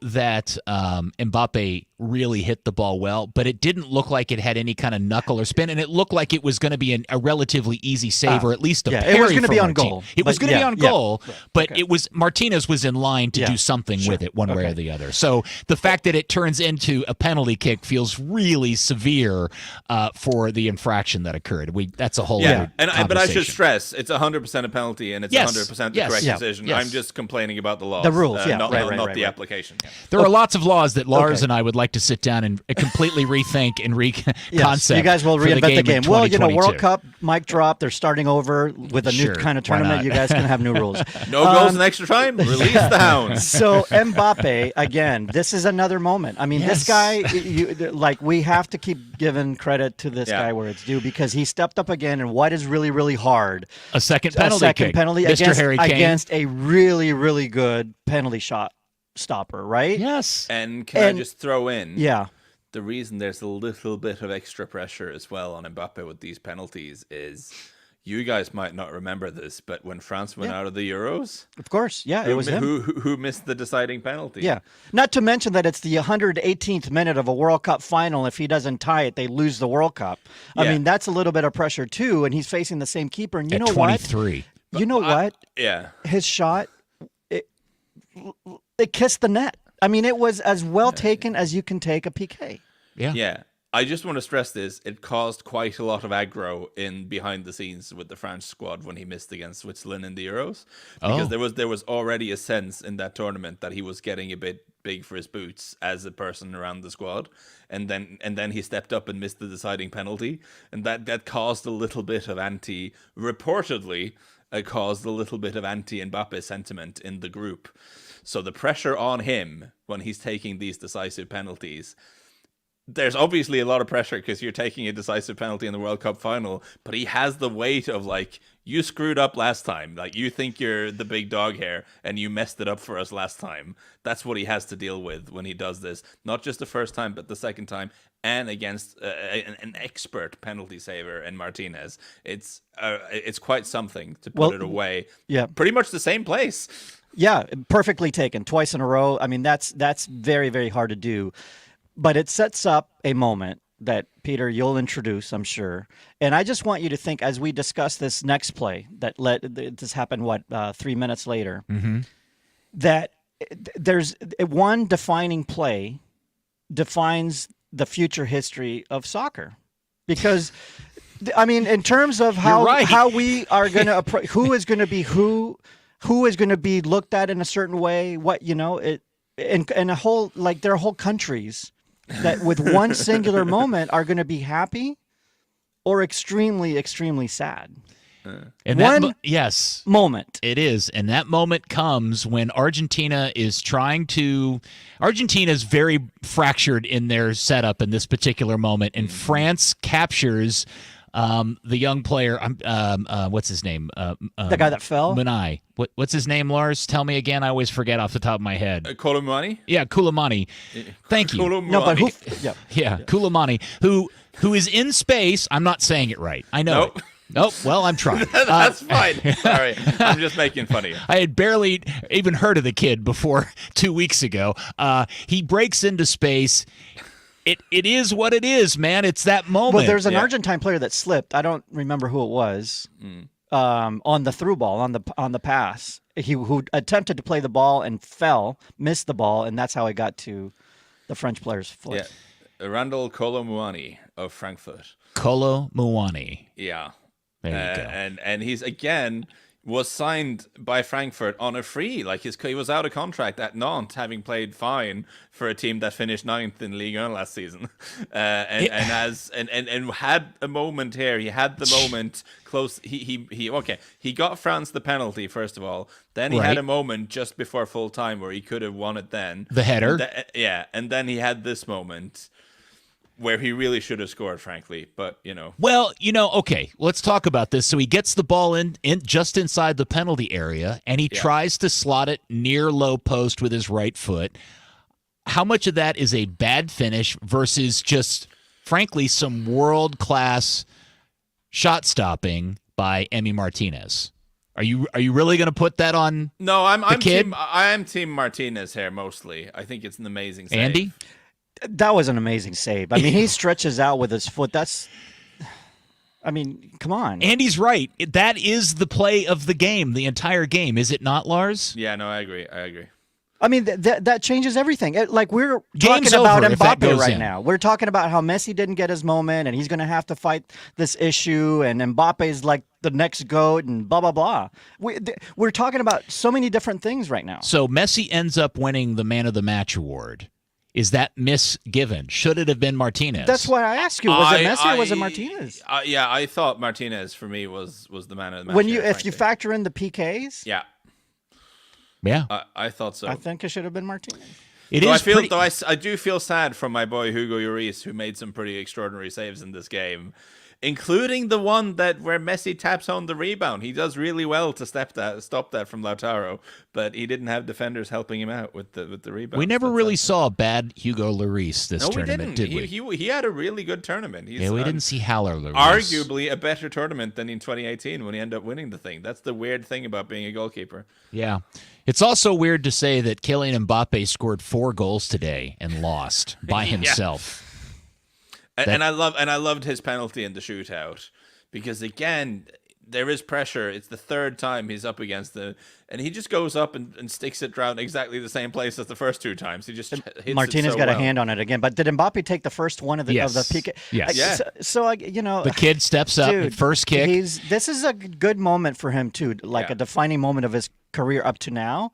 that Mbappe really hit the ball well, but it didn't look like it had any kind of knuckle or spin, and it looked like it was going to be a relatively easy save, or at least a parry. It was going to be on Martinez. goal. It was going to be on goal, but okay. it was Martinez was in line to do something with it one way or the other. So the fact that it turns into a penalty kick feels really severe for the infraction that occurred. That's a whole other conversation. But I should stress, it's 100% a penalty, and it's 100% the correct decision. I'm just complaining about the laws. The rules, not the application. There are lots of laws that Lars and I would like to sit down and completely rethink and concept. You guys will reinvent the game. Well, World Cup, mic drop, they're starting over with a new kind of tournament. You guys can have new rules. No goals in extra time, release the hounds. So Mbappe, again, this is another moment. I mean, this guy, we have to keep giving credit to this guy where it's due, because he stepped up again, and what is really, really hard? A second penalty against a really, really good penalty shot stopper, right? Yes. And I just throw in? Yeah. The reason there's a little bit of extra pressure as well on Mbappe with these penalties is, you guys might not remember this, but when France went out of the Euros, of course, it was him who missed the deciding penalty. Yeah, not to mention that it's the 118th minute of a World Cup final. If he doesn't tie it, they lose the World Cup. I mean, that's a little bit of pressure too, and he's facing the same keeper. And you know 23. What? You know what? Yeah, his shot, it kissed the net. I mean, it was as well taken as you can take a PK. Yeah. I just want to stress this. It caused quite a lot of aggro in behind the scenes with the French squad when he missed against Switzerland in the Euros, because there was already a sense in that tournament that he was getting a bit big for his boots as a person around the squad, and then he stepped up and missed the deciding penalty, and that caused a little bit of reportedly caused a little bit of anti-Mbappe sentiment in the group. So the pressure on him when he's taking these decisive penalties, there's obviously a lot of pressure because you're taking a decisive penalty in the World Cup final, but he has the weight of, like, you screwed up last time. Like, you think you're the big dog here and you messed it up for us last time. That's what he has to deal with when he does this. Not just the first time, but the second time, and against an expert penalty saver in Martinez. It's quite something to put it away. Yeah. Pretty much the same place. Yeah, perfectly taken twice in a row. I mean, that's very, very hard to do. But it sets up a moment that, Peter, you'll introduce, I'm sure. And I just want you to think, as we discuss this next play that this happened, 3 minutes later, that there's one defining play defines the future history of soccer. Because, I mean, in terms of how we are going to approach, who is going to be who is going to be looked at in a certain way, and a whole, like, there are whole countries that with one singular moment are going to be happy or extremely, extremely sad. And moment. It is. And that moment comes when Argentina is Argentina's very fractured in their setup in this particular moment. And France captures the young player, what's his name? The guy that fell? Munai. What's his name, Lars? Tell me again. I always forget off the top of my head. Koulibaly? Yeah, Koulibaly. Thank you. Koulibaly. No, but Koulibaly, who is in space. I'm not saying it right. I know it. Nope. Well, I'm trying. That's fine. Sorry. I'm just making fun of you. I had barely even heard of the kid before 2 weeks ago. He breaks into space. It is what it is, man. It's that moment. Well, there's an Argentine player that slipped. I don't remember who it was. On the through ball, on the pass, who attempted to play the ball and fell, missed the ball, and that's how it got to the French player's foot. Yeah, Randall Kolo of Frankfurt. Kolo Muani. Yeah, there you go. And he's again was signed by Frankfurt on a free. Like he was out of contract at Nantes, having played fine for a team that finished 9th in Ligue 1 last season, and had a moment here. He had the moment close. He got France the penalty first of all. Then he had a moment just before full time where he could have won it. Then the header. And then he had this moment where he really should have scored, frankly, but Well, okay, let's talk about this. So he gets the ball in just inside the penalty area, and he tries to slot it near low post with his right foot. How much of that is a bad finish versus just, frankly, some world-class shot stopping by Emi Martinez? Are you really going to put that on? No, I'm kid? I am team Martinez here mostly. I think it's an amazing save. Andy? That was an amazing save. I mean, he stretches out with his foot. I mean, come on. Andy's right. That is the play of the game, the entire game. Is it not, Lars? Yeah, no, I agree. I mean, that changes everything. Like, we're Game's talking about over if that Mbappe goes right in. now. We're talking about how Messi didn't get his moment, and he's going to have to fight this issue, and Mbappe's like the next GOAT, and blah, blah, blah. We're talking about so many different things right now. So Messi ends up winning the Man of the Match award. Is that misgiven? Should it have been Martinez? That's why I asked you. Was it Messi or was it Martinez? Yeah, I thought Martinez for me was the man of the match. If you factor in the PKs? Yeah. Yeah. I thought so. I think it should have been Martinez. I do feel sad for my boy Hugo Lloris, who made some pretty extraordinary saves in this game, including the one where Messi taps home the rebound. He does really well to stop that from Lautaro, but he didn't have defenders helping him out with the rebound. We never really saw a bad Hugo Lloris this tournament, did we? He had a really good tournament. We didn't see Haller Lloris. Arguably a better tournament than in 2018 when he ended up winning the thing. That's the weird thing about being a goalkeeper. Yeah. It's also weird to say that Kylian Mbappe scored 4 goals today and lost by himself. And I loved his penalty in the shootout, because again, there is pressure. It's the third time he's up against them, and he just goes up and sticks it down exactly the same place as the first 2 times. He just hits Martinez it so got well. a hand on it again. But did Mbappe take the first one of the PK? Yes. So the kid steps up, dude, first kick. This is a good moment for him too, like a defining moment of his career up to now.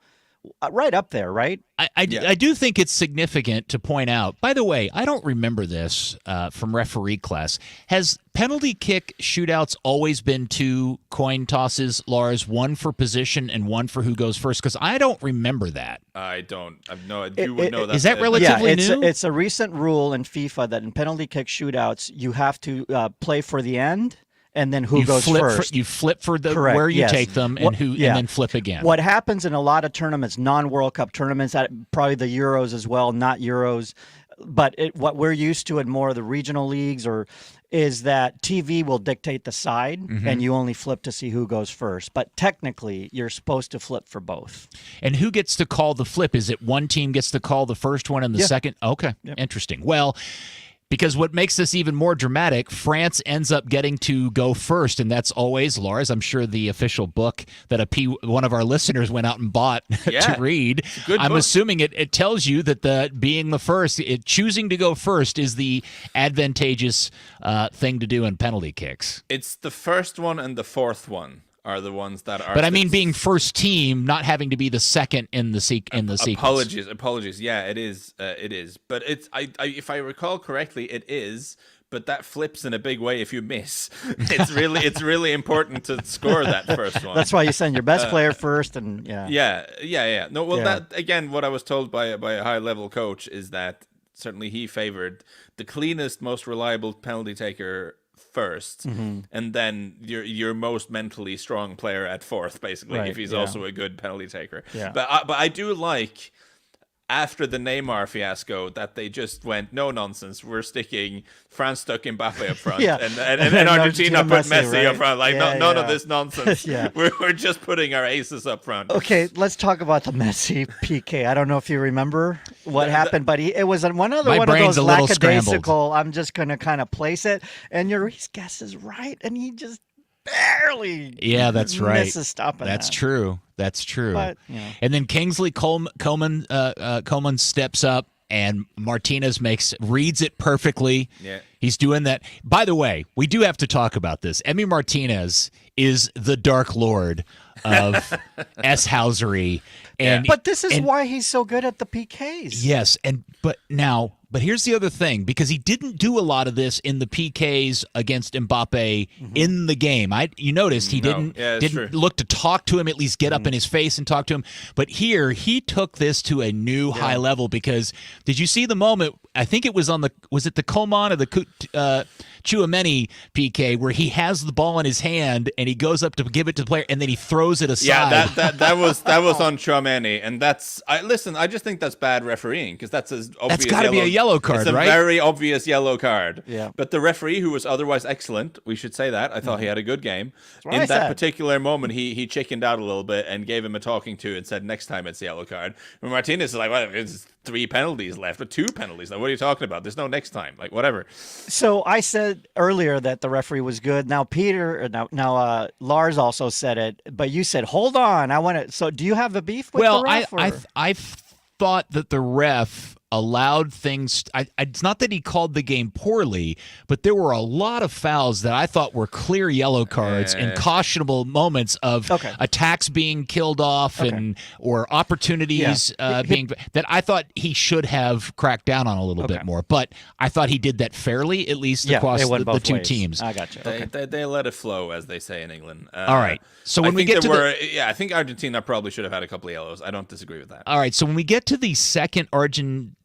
Right up there, right? I do think it's significant to point out. By the way, I don't remember this from referee class. Has penalty kick shootouts always been 2 coin tosses, Lars? One for position and one for who goes first? Because I don't remember that. I don't. You would know that. Is that relatively new? It's a recent rule in FIFA that in penalty kick shootouts, you have to play for the end. And then who goes first? You flip for the Correct, where you yes. take them, and and then flip again. What happens in a lot of tournaments, non-World Cup tournaments, probably the Euros as well, not Euros, but what we're used to in more of the regional leagues is that TV will dictate the side, and you only flip to see who goes first. But technically, you're supposed to flip for both. And who gets to call the flip? Is it one team gets to call the first one and the second? Okay, interesting. Well, because what makes this even more dramatic, France ends up getting to go first, and that's always, Lars, I'm sure the official book that one of our listeners went out and bought to read. I'm assuming it tells you that being the first, choosing to go first is the advantageous thing to do in penalty kicks. It's the first one and the fourth one are the ones that are. But I mean, being first team, not having to be the second in the sequence. Apologies. Yeah, it is. But it's. If I recall correctly, it is. But that flips in a big way if you miss. It's really important to score that first one. That's why you send your best player first, and yeah. No, well, that again, what I was told by a high level coach is that certainly he favored the cleanest, most reliable penalty taker first, and then your most mentally strong player at fourth, basically, if he's also a good penalty taker. But I do like, after the Neymar fiasco, that they just went, no nonsense, we're sticking France stuck Mbappe up front, and Argentina put Messi up front. Like none of this nonsense. We're just putting our aces up front. Okay, let's talk about the Messi PK. I don't know if you remember what happened, but it was one of those lackadaisical, I'm just going to kind of place it, and Lloris guesses right, and he just barely misses stopping That's that. True. That's true. But, and then Kingsley Coman steps up, and Martinez reads it perfectly. Yeah. He's doing that. By the way, we do have to talk about this. Emi Martinez is the Dark Lord of S-housery. But this is why he's so good at the PKs. Yes, but here's the other thing, because he didn't do a lot of this in the PKs against Mbappe in the game. You noticed he didn't look to talk to him, at least get up in his face and talk to him. But here, he took this to a new high level, because did you see the moment? I think it was was it the Coman or the Tchouaméni PK, where he has the ball in his hand and he goes up to give it to the player and then he throws it aside. Yeah, that was on Tchouaméni, and I just think that's bad refereeing, because that's as obvious. That's got to be a yellow card, it's a right? very obvious yellow card. Yeah. But the referee, who was otherwise excellent, we should say that. I thought he had a good game. what In I that said. particular moment, he chickened out a little bit and gave him a talking to and said, next time it's a yellow card. And Martinez is like, well, there's 3 penalties left, or 2 penalties left. What are you talking about? There's no next time. Like, whatever. So I said earlier that the referee was good. Now Lars also said it, but you said, hold on, I want to. So do you have a beef with the ref? I thought that the ref allowed things. It's not that he called the game poorly, but there were a lot of fouls that I thought were clear yellow cards and cautionable moments of attacks being killed off or opportunities being that I thought he should have cracked down on a little bit more. But I thought he did that fairly, at least across the 2 teams. I got you. They let it flow, as they say in England. All right. So when we get to I think Argentina probably should have had a couple of yellows. I don't disagree with that. All right. So when we get to the second Argentine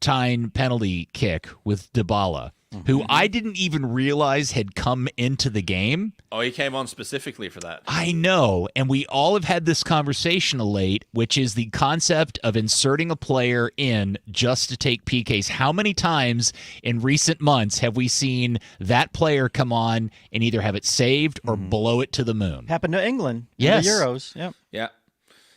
penalty kick with Dybala, who I didn't even realize had come into the game. Oh, he came on specifically for that. I know, and we all have had this conversation late, which is the concept of inserting a player in just to take PKs. How many times in recent months have we seen that player come on and either have it saved or blow it to the moon? Happened to England. Yes. In the Euros. Yep. Yeah.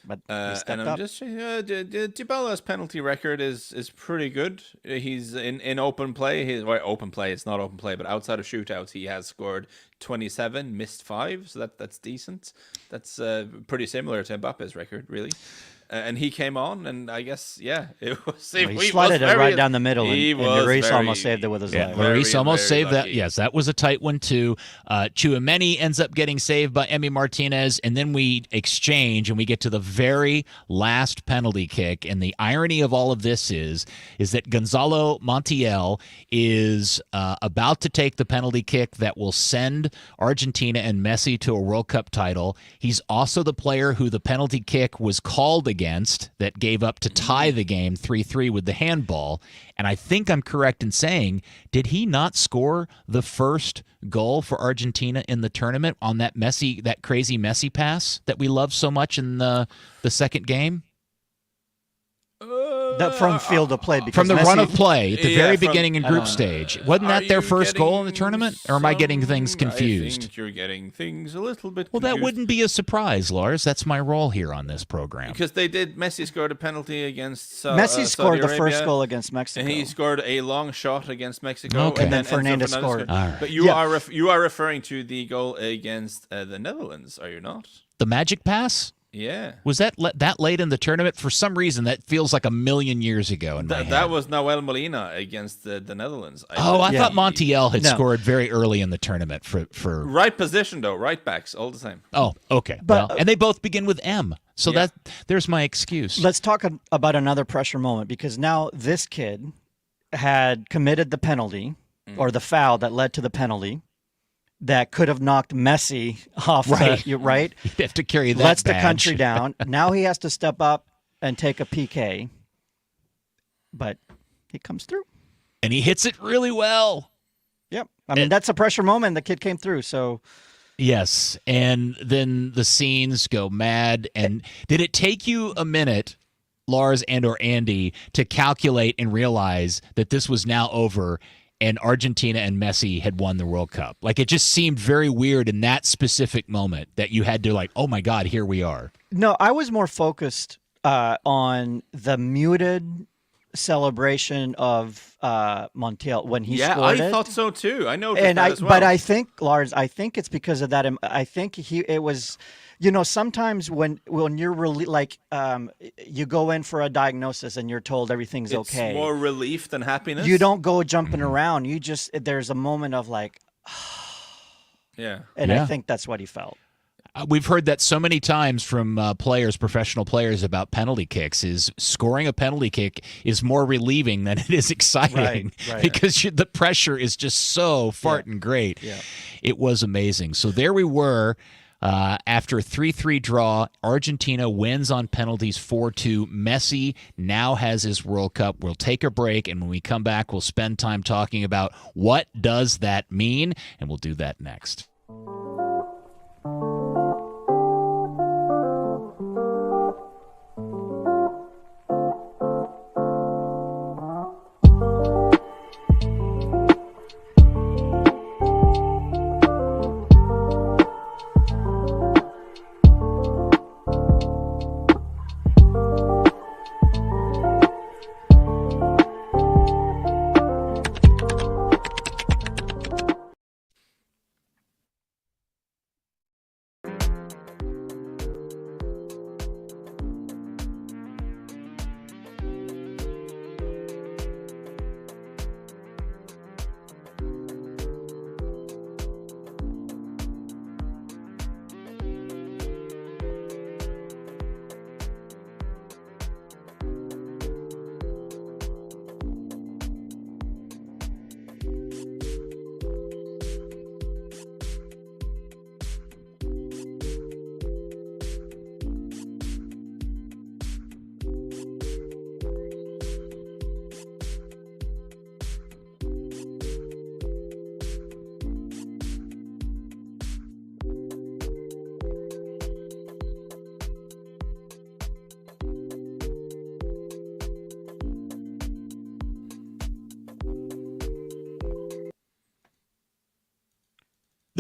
But and I'm just Dybala's penalty record is pretty good. He's in open play. Open play. It's not open play, but outside of shootouts, he has scored 27, missed 5. So that's decent. That's pretty similar to Mbappe's record, really. And he came on, and I guess, it was. He slotted it right down the middle, and Lloris almost saved it with his life. Lloris almost saved that. Yes, that was a tight one, too. Tchouaméni ends up getting saved by Emi Martinez, and then we exchange, and we get to the very last penalty kick. And the irony of all of this is that Gonzalo Montiel is about to take the penalty kick that will send Argentina and Messi to a World Cup title. He's also the player who the penalty kick was called against that gave up to tie the game 3-3 with the handball. And I think I'm correct in saying, did he not score the first goal for Argentina in the tournament on that crazy Messi pass that we love so much in the second game? That from field of play. From the Messi, run of play at the very beginning in group stage. Wasn't that their first goal in the tournament? Or am I getting things confused? I think you're getting things a little bit confused. Well, that wouldn't be a surprise, Lars. That's my role here on this program. Because Messi scored a penalty against Messi scored Saudi the first goal against Mexico. And he scored a long shot against Mexico. Okay. And then Fernandez scored. Right. But you are referring to the goal against the Netherlands, are you not? The magic pass? Yeah. Was that late in the tournament? For some reason, that feels like a million years ago in my head. That was Nahuel Molina against the Netherlands. I thought Montiel had scored very early in the tournament for right position, though. Right backs, all the same. Oh, okay. And they both begin with M. So there's my excuse. Let's talk about another pressure moment, because now this kid had committed the penalty or the foul that led to the penalty that could have knocked Messi off. Right. Right? You'd have to carry that Lets badge. the country down. Now he has to step up and take a PK. But he comes through. And he hits it really well. Yep. I mean, that's a pressure moment. The kid came through, so... Yes. And then the scenes go mad. And did it take you a minute, Lars or Andy, to calculate and realize that this was now over and Argentina and Messi had won the World Cup? Like, it just seemed very weird in that specific moment that you had to oh my God, here we are. No, I was more focused on the muted celebration of Montiel when he scored it. Yeah, I thought so too. I noticed that as well. But I think, Lars, it's because of that. I think it was... sometimes when you're really you go in for a diagnosis and you're told everything's okay. It's more relief than happiness. You don't go jumping around. There's a moment of yeah. And I think that's what he felt. We've heard that so many times from professional players about penalty kicks. Is scoring a penalty kick is more relieving than it is exciting, right. because the pressure is just so farting great. Yeah. It was amazing. So there we were. After a 3-3 draw, Argentina wins on penalties 4-2. Messi now has his World Cup. We'll take a break, and when we come back, we'll spend time talking about what does that mean, and we'll do that next.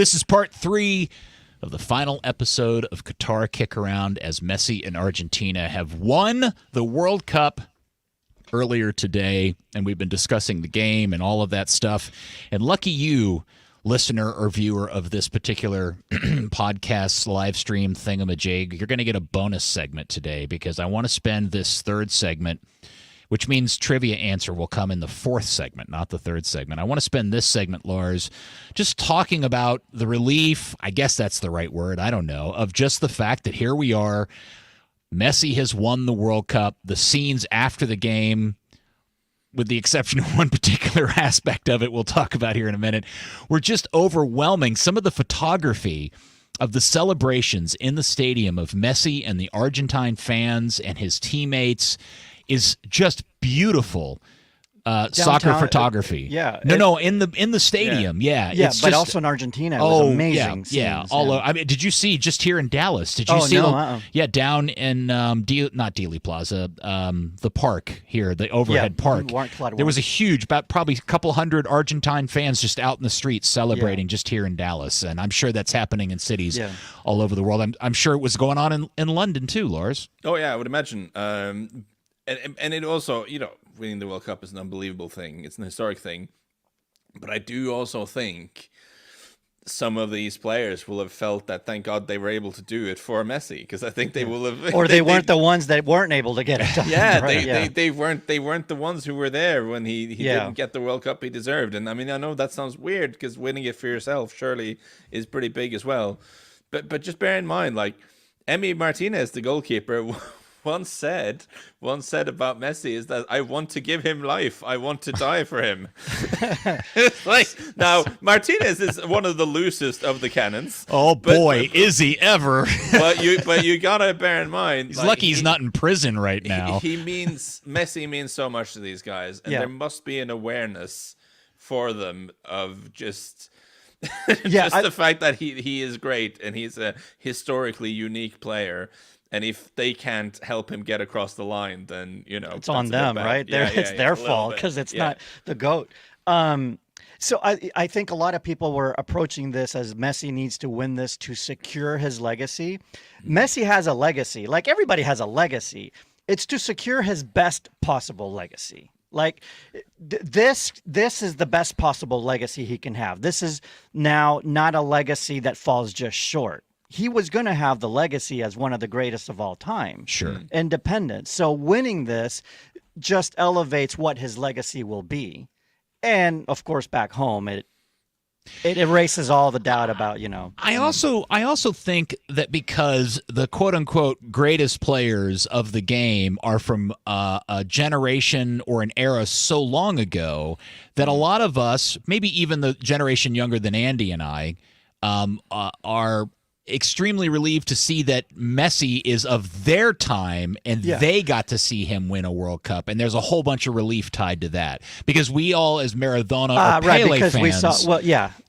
This is part 3 of the final episode of Qatar KickAround as Messi and Argentina have won the World Cup earlier today, and we've been discussing the game and all of that stuff. And lucky you, listener or viewer of this particular podcast live stream thingamajig, you're going to get a bonus segment today because I want to spend this third segment, which means trivia answer will come in the fourth segment, not the third segment. I want to spend this segment, Lars, just talking about the relief, I guess that's the right word, I don't know, of just the fact that here we are, Messi has won the World Cup, the scenes after the game, with the exception of one particular aspect of it we'll talk about here in a minute, were just overwhelming. Some of the photography of the celebrations in the stadium of Messi and the Argentine fans and his teammates is just beautiful. Soccer photography. In the stadium. Yeah, but just, also in Argentina. It was amazing. All over. I mean, did you see just here in Dallas? Did you see? Down in not Dealey Plaza, the park here, the overhead park. There was a huge, about probably a couple hundred Argentine fans just out in the streets celebrating just here in Dallas, and I'm sure that's happening in cities all over the world. I'm sure it was going on in London too, Lars. Oh yeah, I would imagine. And it also, winning the World Cup is an unbelievable thing. It's an historic thing. But I do also think some of these players will have felt that thank God they were able to do it for Messi, because I think they will have, or they weren't the ones that weren't able to get it done. They weren't the ones who were there when he didn't get the World Cup he deserved. And I mean, I know that sounds weird because winning it for yourself surely is pretty big as well. But just bear in mind, like Emi Martinez, the goalkeeper, once said about Messi is that I want to give him life. I want to die for him. Now Martinez is one of the loosest of the cannons. Oh boy, is he ever! but you gotta bear in mind, he's lucky he's not in prison right now. Messi means so much to these guys, and there must be an awareness for them of just. The fact that he is great and he's a historically unique player. And if they can't help him get across the line, then, it's on them, right? It's their fault because it's not the GOAT. So I think a lot of people were approaching this as Messi needs to win this to secure his legacy. Messi has a legacy. Like everybody has a legacy. It's to secure his best possible legacy. Like this is the best possible legacy he can have. This is now not a legacy that falls just short. He was going to have the legacy as one of the greatest of all time. Sure. Independent. So winning this just elevates what his legacy will be. And of course, back home, it erases all the doubt about, I also think that because the quote unquote greatest players of the game are from a generation or an era so long ago that a lot of us, maybe even the generation younger than Andy and I, are extremely relieved to see that Messi is of their time and they got to see him win a World Cup, and there's a whole bunch of relief tied to that because we all, as Maradona or Pele fans, we saw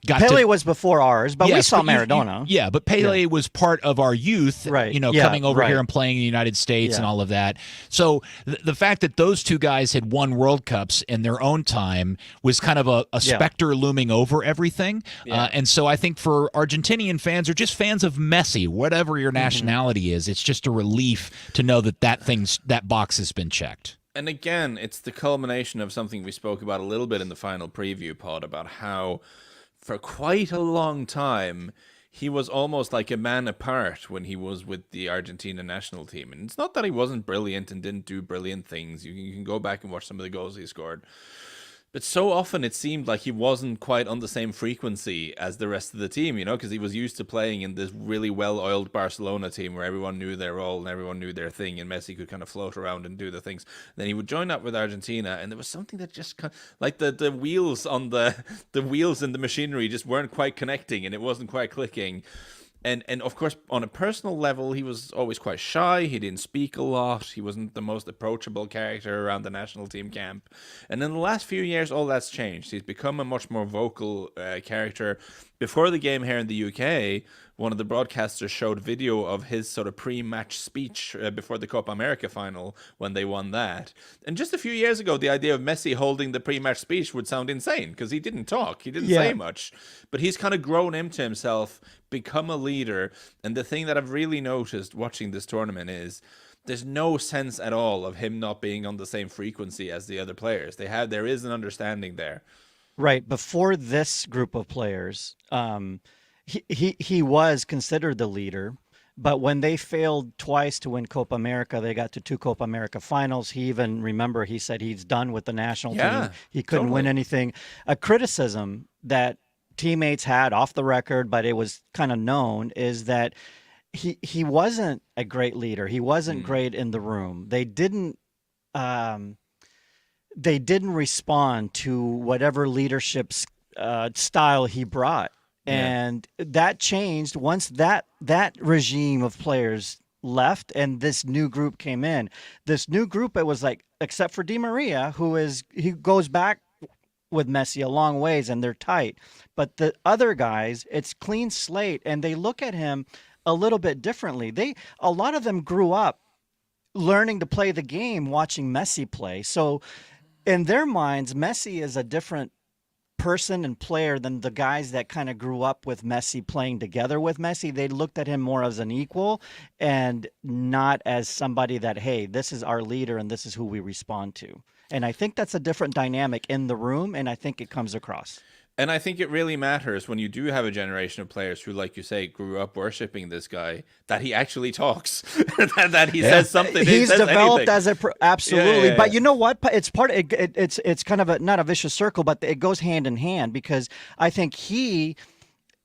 Pele was before ours, but we saw Maradona. But Pele was part of our youth, coming over here and playing in the United States and all of that. So the fact that those two guys had won World Cups in their own time was kind of a specter looming over everything. And so I think for Argentinian fans or just fans of Messi, whatever your nationality is, it's just a relief to know that box has been checked. And again, it's the culmination of something we spoke about a little bit in the final preview pod about how for quite a long time he was almost like a man apart when he was with the Argentina national team. And it's not that he wasn't brilliant and didn't do brilliant things. You can go back and watch some of the goals he scored. But so often it seemed like he wasn't quite on the same frequency as the rest of the team, because he was used to playing in this really well-oiled Barcelona team where everyone knew their role and everyone knew their thing, and Messi could kind of float around and do the things. Then he would join up with Argentina, and there was something that just like the wheels on the wheels in the machinery just weren't quite connecting, and it wasn't quite clicking. And of course, on a personal level, he was always quite shy. He didn't speak a lot. He wasn't the most approachable character around the national team camp. And in the last few years, all that's changed. He's become a much more vocal character, before the game here in the UK, one of the broadcasters showed video of his sort of pre-match speech before the Copa America final when they won that. And just a few years ago, the idea of Messi holding the pre-match speech would sound insane because he didn't talk. He didn't say much. But he's kind of grown into himself, become a leader. And the thing that I've really noticed watching this tournament is there's no sense at all of him not being on the same frequency as the other players. There is an understanding there. Right. Before this group of players, he was considered the leader, but when they failed twice to win Copa America, they got to 2 Copa America finals. He said he's done with the national team. He couldn't win anything. A criticism that teammates had off the record, but it was kind of known, is that he wasn't a great leader. He wasn't great in the room. They didn't respond to whatever leadership style he brought. And that changed once that regime of players left and this new group came in. This new group, it was like, except for Di Maria, he goes back with Messi a long ways and they're tight. But the other guys, it's clean slate and they look at him a little bit differently. A lot of them grew up learning to play the game watching Messi play. So in their minds, Messi is a different person and player than the guys that kind of grew up with Messi, playing together with Messi. They looked at him more as an equal and not as somebody that, hey, this is our leader and this is who we respond to. And I think that's a different dynamic in the room, and I think it comes across. And I think it really matters when you do have a generation of players who, like you say, grew up worshiping this guy, that he actually talks, that he says something. He's developed anything. Absolutely. Yeah. But you know what? It's it's kind of not a vicious circle, but it goes hand in hand, because I think he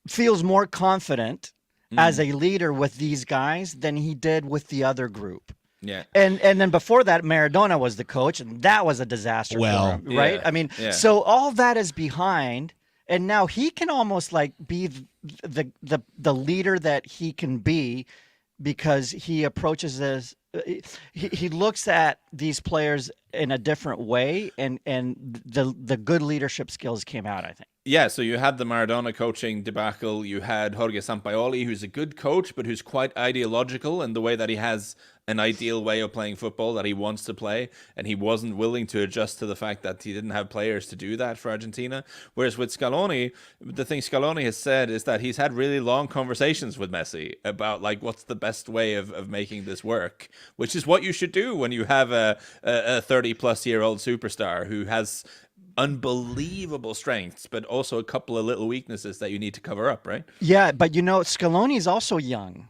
feels more confident as a leader with these guys than he did with the other group. Yeah. And then before that, Maradona was the coach, and that was a disaster for him, right? Yeah. I mean, so all that is behind. And now he can almost like be the leader that he can be, because he approaches this. He looks at these players in a different way, and the good leadership skills came out, I think. Yeah, so you had the Maradona coaching debacle. You had Jorge Sampaoli, who's a good coach, but who's quite ideological in the way that he has an ideal way of playing football that he wants to play, and he wasn't willing to adjust to the fact that he didn't have players to do that for Argentina. Whereas with Scaloni, the thing Scaloni has said is that he's had really long conversations with Messi about, like, what's the best way of making this work, which is what you should do when you have a 30-plus-year-old superstar who has unbelievable strengths, but also a couple of little weaknesses that you need to cover up, right? Yeah, but Scaloni's also young.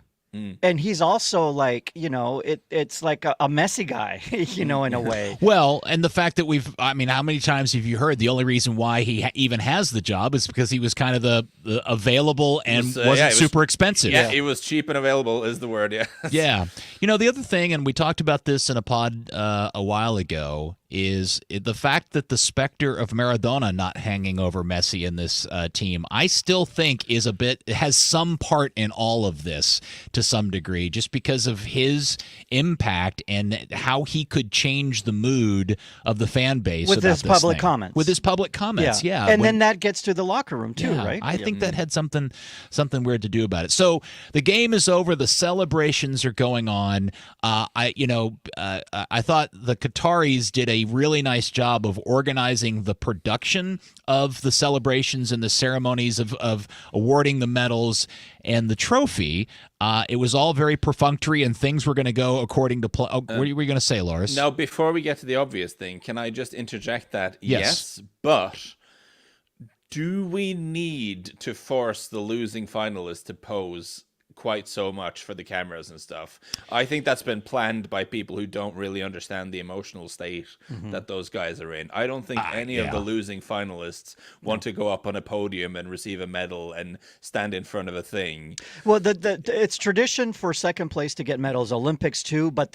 And he's also like, it's like a Messi guy, in a way. Well, and the fact that how many times have you heard the only reason why he even has the job is because he was kind of the available and wasn't super expensive. Yeah, he was cheap and available is the word, yeah. Yeah. The other thing, and we talked about this in a pod a while ago, is the fact that the specter of Maradona not hanging over Messi in this team, I still think has some part in all of this to some degree, just because of his impact and how he could change the mood of the fan base with his public comments. With his public comments, yeah. And then that gets to the locker room too, right? I think that had something weird to do about it. So the game is over. The celebrations are going on. I thought the Qataris did a really nice job of organizing the production of the celebrations and the ceremonies of awarding the medals and the trophy. It was all very perfunctory, and things were going to go according to plan. What were you going to say, Loris? Now, before we get to the obvious thing, can I just interject that? Yes, but do we need to force the losing finalists to pose quite so much for the cameras and stuff? I think that's been planned by people who don't really understand the emotional state that those guys are in. I don't think any of the losing finalists want to go up on a podium and receive a medal and stand in front of a thing. Well, it's tradition for second place to get medals, Olympics too, but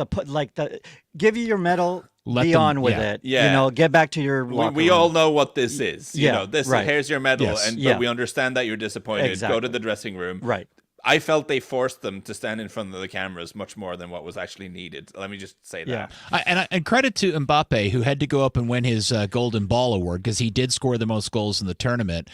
give you your medal, be on with it. Yeah. Get back to your locker we room. all know what this is. Here's your medal, Yes. but we understand that you're disappointed. Exactly. Go to the dressing room. Right. I felt they forced them to stand in front of the cameras much more than what was actually needed. Let me just say that. And credit to Mbappe, who had to go up and win his Golden Ball award because he did score the most goals in the tournament.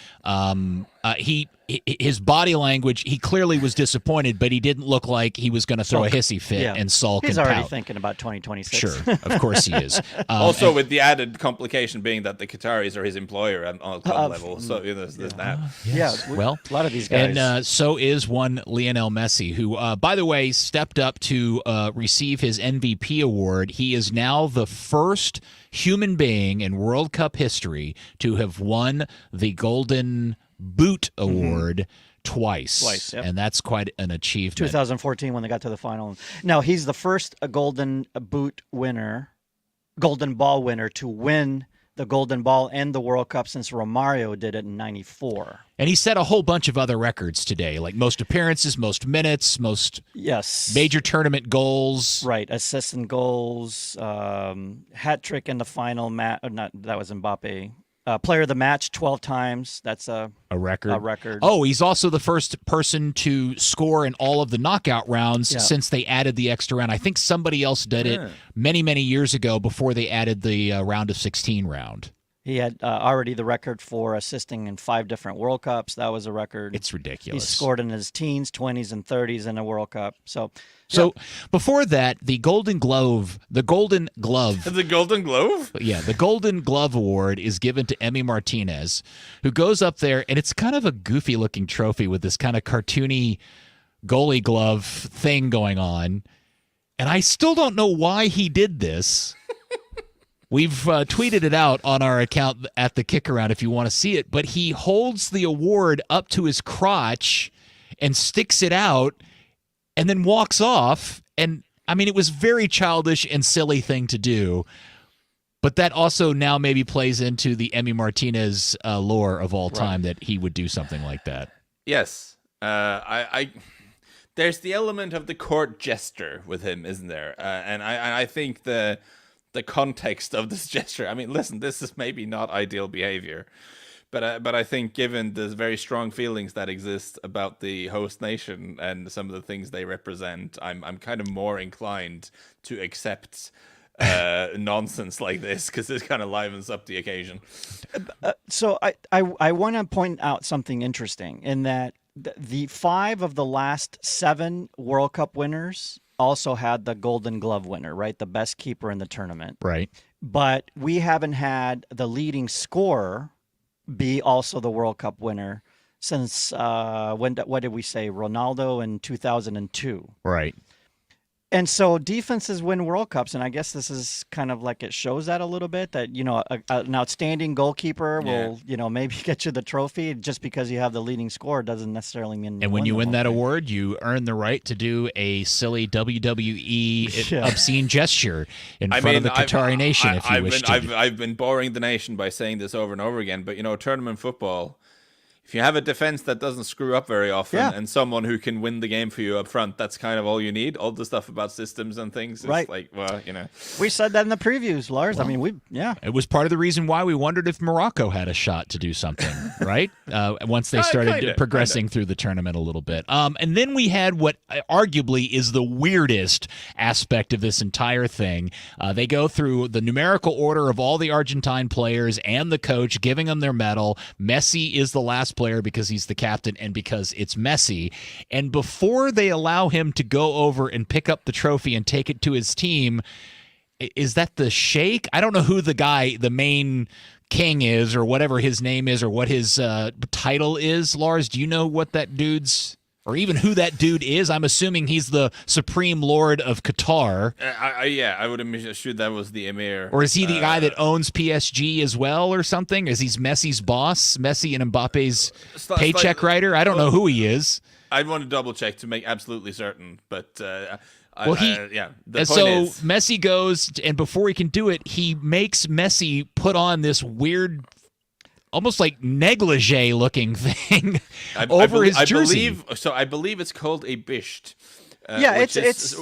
He his body language, he clearly was disappointed, but he didn't look like he was going to throw a hissy fit and sulk He's and pout. already thinking about 2026. Sure, of course he is. Also, with the added complication being that the Qataris are his employer on a club level, so there's that. Yes. Yeah, well, a lot of these guys. And so is one Lionel Messi, who, by the way, stepped up to receive his MVP award. He is now the first human being in World Cup history to have won the Golden Boot Award twice. Yep. And that's quite an achievement. 2014 when they got to the final. Now, he's the first Golden Boot winner, Golden Ball winner to win the Golden Ball and the World Cup since Romario did it in 94. And he set a whole bunch of other records today, like most appearances, most minutes, most major tournament goals. Right, assists and goals, hat trick in the final match. That was Mbappe. Player of the match 12 times. That's a record. Oh, he's also the first person to score in all of the knockout rounds since they added the extra round. I think somebody else did it many, many years ago before they added the round of 16 round. He had already the record for assisting in 5 different World Cups. That was a record. It's ridiculous. He scored in his teens, 20s, and 30s in a World Cup. So before that, the Golden Glove. The Golden Glove? Yeah, the Golden Glove Award is given to Emi Martinez, who goes up there, and it's kind of a goofy-looking trophy with this kind of cartoony goalie glove thing going on. And I still don't know why he did this. We've tweeted it out on our account at the KickAround if you want to see it, but he holds the award up to his crotch and sticks it out and then walks off. And, I mean, it was very childish and silly thing to do, but that also now maybe plays into the Emi Martinez lore of all time that he would do something like that. Yes. There's the element of the court jester with him, isn't there? And I think the context of this gesture. I mean, listen, this is maybe not ideal behavior, but I think given the very strong feelings that exist about the host nation and some of the things they represent, I'm kind of more inclined to accept nonsense like this because this kind of livens up the occasion. So I want to point out something interesting in that the 5 of the last 7 World Cup winners also had the Golden Glove winner, right? The best keeper in the tournament. Right. But we haven't had the leading scorer be also the World Cup winner since, what did we say? Ronaldo in 2002. Right. And so defenses win World Cups, and I guess this is kind of like it shows that a little bit that, an outstanding goalkeeper will, maybe get you the trophy just because you have the leading scorer doesn't necessarily mean. And when you win that award, you earn the right to do a silly WWE obscene gesture in front of the Qatari nation if you wish to. I've been boring the nation by saying this over and over again, but tournament football, if you have a defense that doesn't screw up very often and someone who can win the game for you up front, that's kind of all you need. All the stuff about systems and things is like, well, We said that in the previews, Lars. Well, I mean, it was part of the reason why we wondered if Morocco had a shot to do something, right? Once they started progressing through the tournament a little bit. And then we had what arguably is the weirdest aspect of this entire thing. They go through the numerical order of all the Argentine players and the coach, giving them their medal. Messi is the last player because he's the captain and because it's Messi. And before they allow him to go over and pick up the trophy and take it to his team, is that the Sheikh? I don't know who the main king is or whatever his name is or what his title is. Lars, do you know what that dude's, or even who that dude is? I'm assuming he's the Supreme Lord of Qatar. I would assume that was the Emir. Or is he the guy that owns PSG as well or something? Is he Messi's boss? Messi and Mbappe's paycheck writer? I don't know who he is. I'd want to double check to make absolutely certain, but the so point is, Messi goes, and before he can do it, he makes Messi put on this weird, almost like negligee-looking thing over his jersey. I believe it's called a bisht.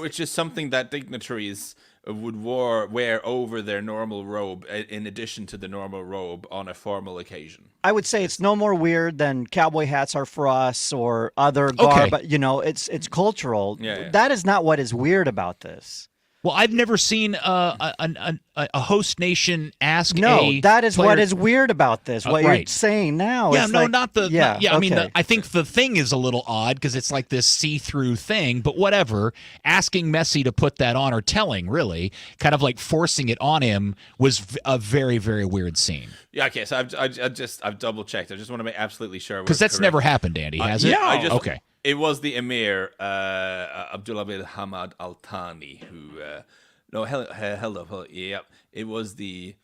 Which is something that dignitaries would wear over their normal robe, in addition to the normal robe on a formal occasion. I would say it's no more weird than cowboy hats are for us or other garb, but it's cultural. Yeah. That is not what is weird about this. Well, I've never seen a host nation ask. No, that is player, what is weird about this. What right. you're saying now. Yeah, is no, like, not the. Yeah, not, yeah. I mean, okay. I think the thing is a little odd because it's like this see-through thing. But whatever, asking Messi to put that on or telling, really, kind of like forcing it on him was a very, very weird scene. Yeah. Okay. So I've double checked. I just want to make absolutely sure because that's never happened, Andy, has it? Yeah. Okay. It was the Emir Abdullah bin Hamad Al Thani who. No, hello. Yeah, it was the.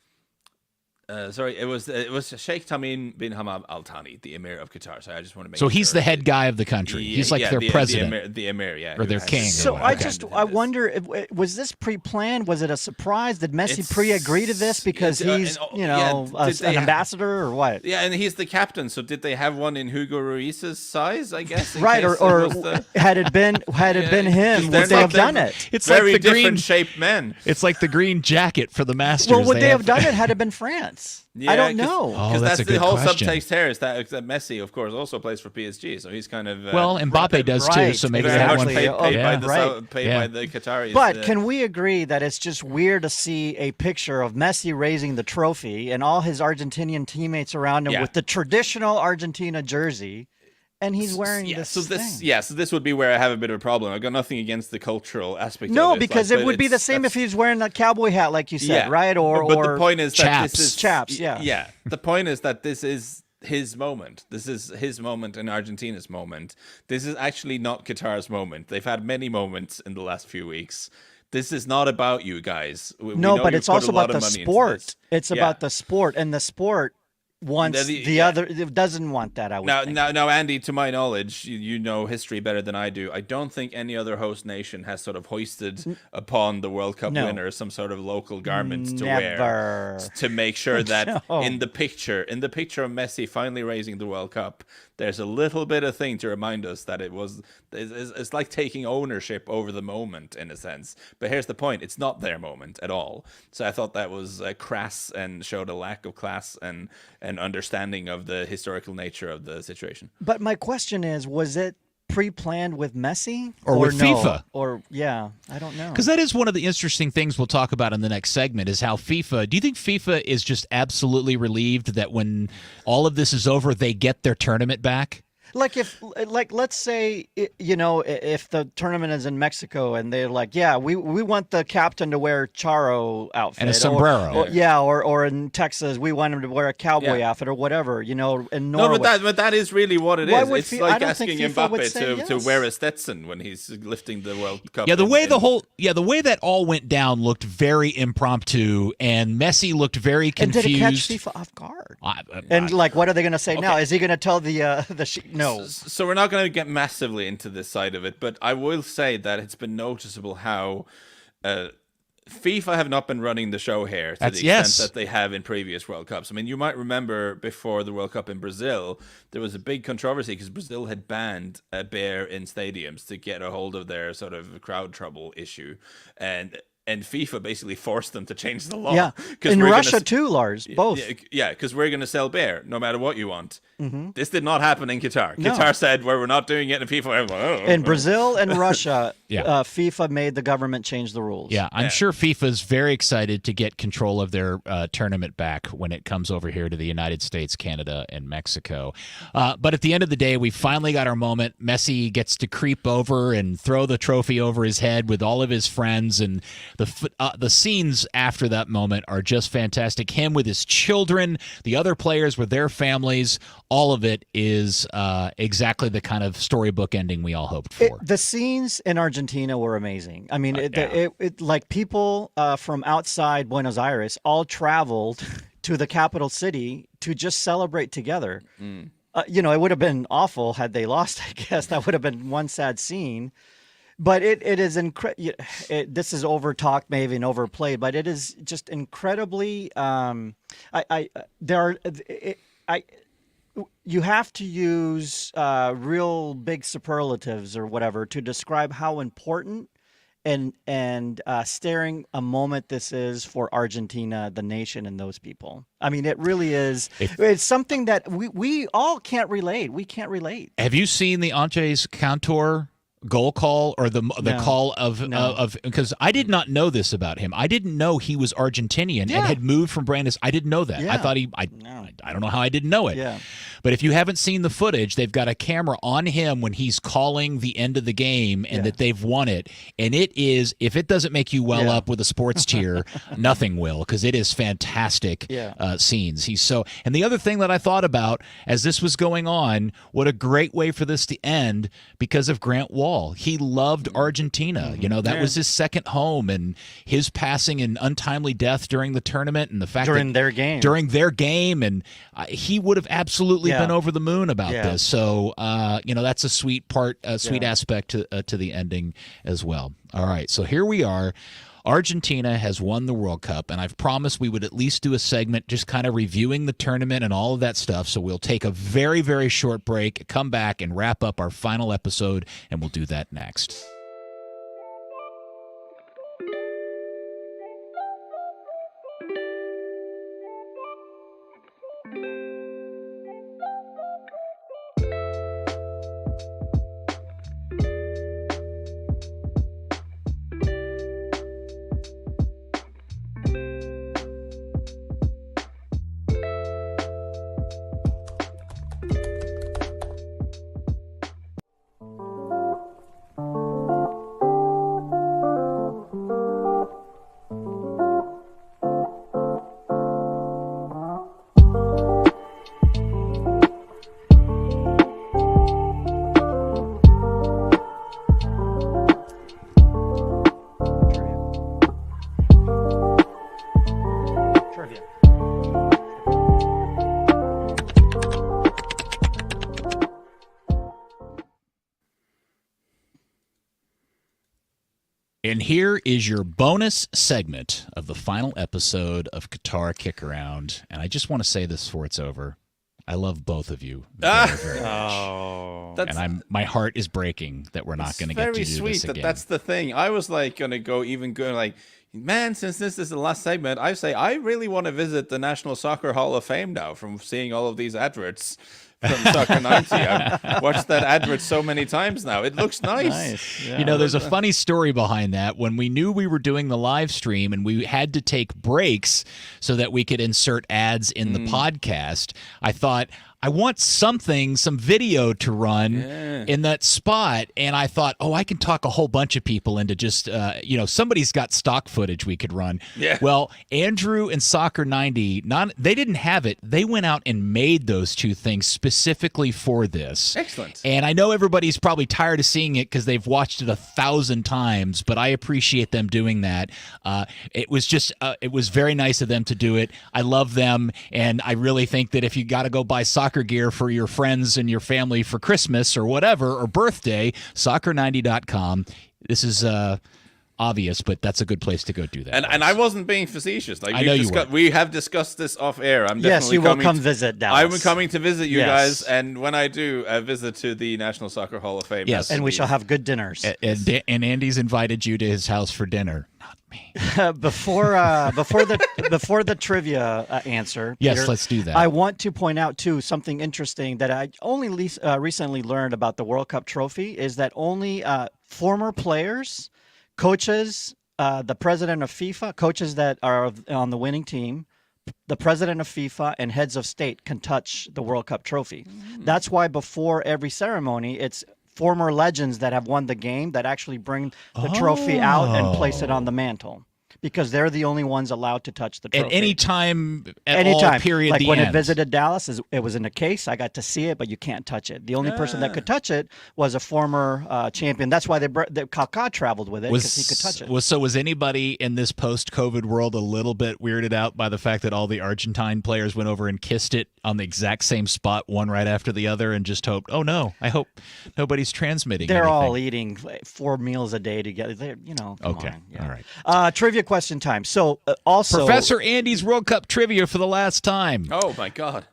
It was Sheikh Tamim bin Hamad Al Thani, the Emir of Qatar. So I just want to make. So he's the head guy of the country. He's like their president, the Emir, yeah, or their king. So I wonder, was this pre-planned? Was it a surprise? Did Messi pre-agree to this because he's an ambassador or what? Yeah, and he's the captain. So did they have one in Hugo Ruiz's size? I guess. Right, or had it been him, would they have done it? It's very like the different green shaped men. It's like the green jacket for the Masters. Well, would they have done it had it been France? Yeah, I don't know. Because that's that's a the good whole question. subtext here is that Messi, of course, also plays for PSG, so he's kind of well, Mbappe does too. So maybe that one paid by Yeah. the Qataris. But can we agree that it's just weird to see a picture of Messi raising the trophy and all his Argentinian teammates around him with the traditional Argentina jersey, and he's wearing this thing? So this would be where I have a bit of a problem. I've got nothing against the cultural aspect. No, of this, because it would be the same if he's wearing a cowboy hat, like you said, right? Or the point is that this is chaps. Yeah. Yeah. The point is that this is his moment. This is his moment and Argentina's moment. This is actually not Qatar's moment. They've had many moments in the last few weeks. This is not about you guys. No, but it's also about the sport. It's about the sport, and the sport wants the other. It doesn't want that. I would think. Now, Andy, to my knowledge, you know history better than I do. I don't think any other host nation has sort of hoisted upon the World Cup winner some sort of local garments to wear to make sure that in the picture of Messi finally raising the World Cup, there's a little bit of thing to remind us that it's like taking ownership over the moment in a sense. But here's the point: it's not their moment at all. So I thought that was crass and showed a lack of class and understanding of the historical nature of the situation. But my question is, was it pre-planned with Messi or with FIFA? Or I don't know. Because that is one of the interesting things we'll talk about in the next segment is how FIFA. Do you think FIFA is just absolutely relieved that when all of this is over, they get their tournament back? Let's say, if the tournament is in Mexico and they're like, yeah, we want the captain to wear Charo outfit and a sombrero, or in Texas we want him to wear a cowboy outfit or whatever, in Norway. No, but that is really what it is. It's like asking Mbappe to wear a Stetson when he's lifting the World Cup. Yeah, the way that all went down looked very impromptu, and Messi looked very confused. And did it catch FIFA off guard? What are they going to say now? Is he going to tell No. So we're not going to get massively into this side of it, but I will say that it's been noticeable how FIFA have not been running the show here to the extent that they have in previous World Cups. I mean, you might remember before the World Cup in Brazil, there was a big controversy because Brazil had banned a bear in stadiums to get a hold of their sort of crowd trouble issue. And FIFA basically forced them to change the law. Yeah, in Russia too, Lars, both. Yeah, because we're going to sell beer no matter what you want. Mm-hmm. This did not happen in Qatar. No. Qatar said, we're not doing it, and FIFA... In Brazil and Russia, FIFA made the government change the rules. Yeah, I'm sure FIFA's very excited to get control of their tournament back when it comes over here to the United States, Canada, and Mexico. But at the end of the day, we finally got our moment. Messi gets to creep over and throw the trophy over his head with all of his friends, and the scenes after that moment are just fantastic. Him with his children, the other players with their families, all of it is exactly the kind of storybook ending we all hoped for. The scenes in Argentina were amazing. I mean, like people from outside Buenos Aires all traveled to the capital city to just celebrate together. Mm. It would have been awful had they lost, I guess. That would have been one sad scene. But it is incredible. This is over-talked maybe and overplayed, but it is just incredibly. You have to use real big superlatives or whatever to describe how important and staring a moment this is for Argentina, the nation, and those people. I mean, it really is. It's something that we all can't relate. We can't relate. Have you seen the Anges Cantor goal call or the No. call of because I did not know this about him. I didn't know he was Argentinian and had moved from Brandis. I didn't know that. Yeah. I thought I don't know how I didn't know it. Yeah. But if you haven't seen the footage, they've got a camera on him when he's calling the end of the game and that they've won it. And it is, if it doesn't make you well up with a sports tear, nothing will, because it is fantastic scenes. He's so, and the other thing that I thought about as this was going on, what a great way for this to end because of Grant Wall. He loved Argentina. You know, that was his second home, and his passing and untimely death during the tournament, and the fact during their game, and he would have absolutely been over the moon about this. So, you know, that's a sweet part, sweet aspect to the ending as well. All right, so here we are. Argentina has won the World Cup, and I've promised we would at least do a segment just kind of reviewing the tournament and all of that stuff. So we'll take a very, very short break, come back, and wrap up our final episode, and we'll do that next. And here is your bonus segment of the final episode of Qatar KickAround. And I just want to say this before it's over. I love both of you very, very much. And my heart is breaking that we're not going to get to do this again. Very sweet. That's the thing. I was like going to go like, man, since this is the last segment, I say I really want to visit the National Soccer Hall of Fame now from seeing all of these adverts from Soccer 90. I've watched that advert so many times now. It looks nice. Yeah. You know, there's a funny story behind that. When we knew we were doing the live stream and we had to take breaks so that we could insert ads in the podcast, I thought, I want some video to run in that spot. And I thought, I can talk a whole bunch of people into just, somebody's got stock footage we could run. Yeah. Well, Andrew and Soccer 90, they didn't have it. They went out and made those two things specifically for this. Excellent. And I know everybody's probably tired of seeing it because they've watched it 1,000 times, but I appreciate them doing that. It was very nice of them to do it. I love them. And I really think that if you got to go buy soccer gear for your friends and your family for Christmas or whatever, or birthday, soccer90.com. This is obvious, but that's a good place to go do that. And I wasn't being facetious. Like I know you were. We have discussed this off air. I'm yes, definitely you will come visit Dallas. I'm coming to visit you guys, and when I do, a visit to the National Soccer Hall of Fame. Yes, and we shall have good dinners. And Andy's invited you to his house for dinner. Not me. before the trivia answer, yes, Peter, let's do that. I want to point out too something interesting that I only recently learned about the World Cup trophy is that only former players, coaches, the president of FIFA, coaches that are on the winning team, the president of FIFA, and heads of state can touch the World Cup trophy. That's why before every ceremony, it's former legends that have won the game that actually bring the trophy out and place it on the mantle, because they're the only ones allowed to touch the trophy. At any time, all period, like the when end. it visited Dallas, it was in a case. I got to see it, but you can't touch it. The only person that could touch it was a former champion. That's why Kaká traveled with it, because he could touch it. Was anybody in this post-COVID world a little bit weirded out by the fact that all the Argentine players went over and kissed it on the exact same spot, one right after the other, and just hoped, oh no, I hope nobody's transmitting They're anything. all eating 4 meals a day together. Come okay, on. Yeah. all right. Trivia question time. So also Professor Andy's World Cup trivia for the last time. Oh my God.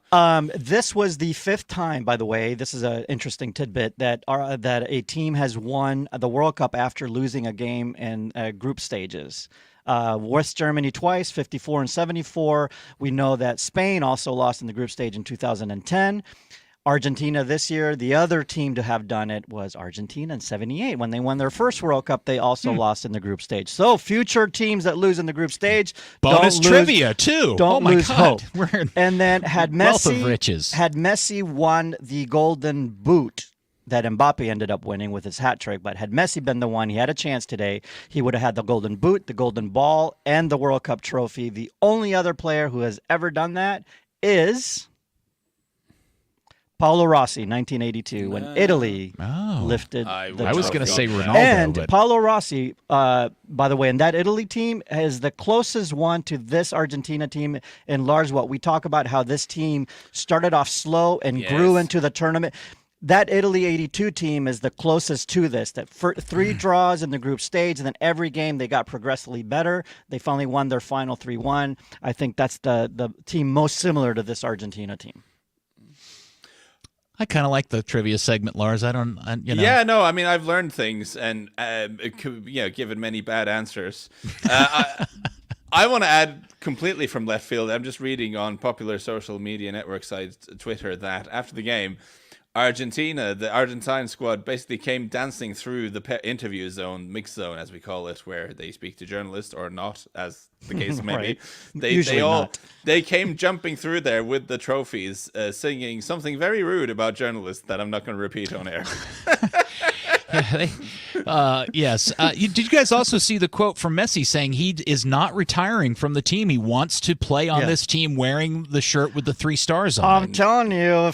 This was the 5th time, by the way. This is an interesting tidbit that a team has won the World Cup after losing a game in group stages. West Germany twice, 54 and 74. We know that Spain also lost in the group stage in 2010. Argentina this year. The other team to have done it was Argentina in '78. When they won their first World Cup, they also lost in the group stage. So future teams that lose in the group stage, bonus trivia too. Don't lose hope. And then wealth of riches. Had Messi won the Golden Boot that Mbappe ended up winning with his hat trick, but had Messi been the one, he had a chance today. He would have had the Golden Boot, the Golden Ball, and the World Cup trophy. The only other player who has ever done that is Paolo Rossi, 1982, when Italy lifted the trophy. I was going to say Ronaldo. And Paolo Rossi, by the way, in that Italy team is the closest one to this Argentina team. And Lars, what we talk about how this team started off slow and grew into the tournament. That Italy 82 team is the closest to this. That for 3 draws in the group stage, and then every game they got progressively better. They finally won their final 3-1. I think that's the team most similar to this Argentina team. I kind of like the trivia segment, Lars. Yeah, no, I mean, I've learned things and, given many bad answers. I want to add completely from left field. I'm just reading on popular social media network sites, Twitter, that after the game, Argentina, the Argentine squad, basically came dancing through the interview zone, mix zone, as we call it, where they speak to journalists or not, as the case may be. They came jumping through there with the trophies, singing something very rude about journalists that I'm not going to repeat on air. Yes. Did you guys also see the quote from Messi saying he is not retiring from the team? He wants to play on this team wearing the shirt with the 3 stars on it. I'm telling you,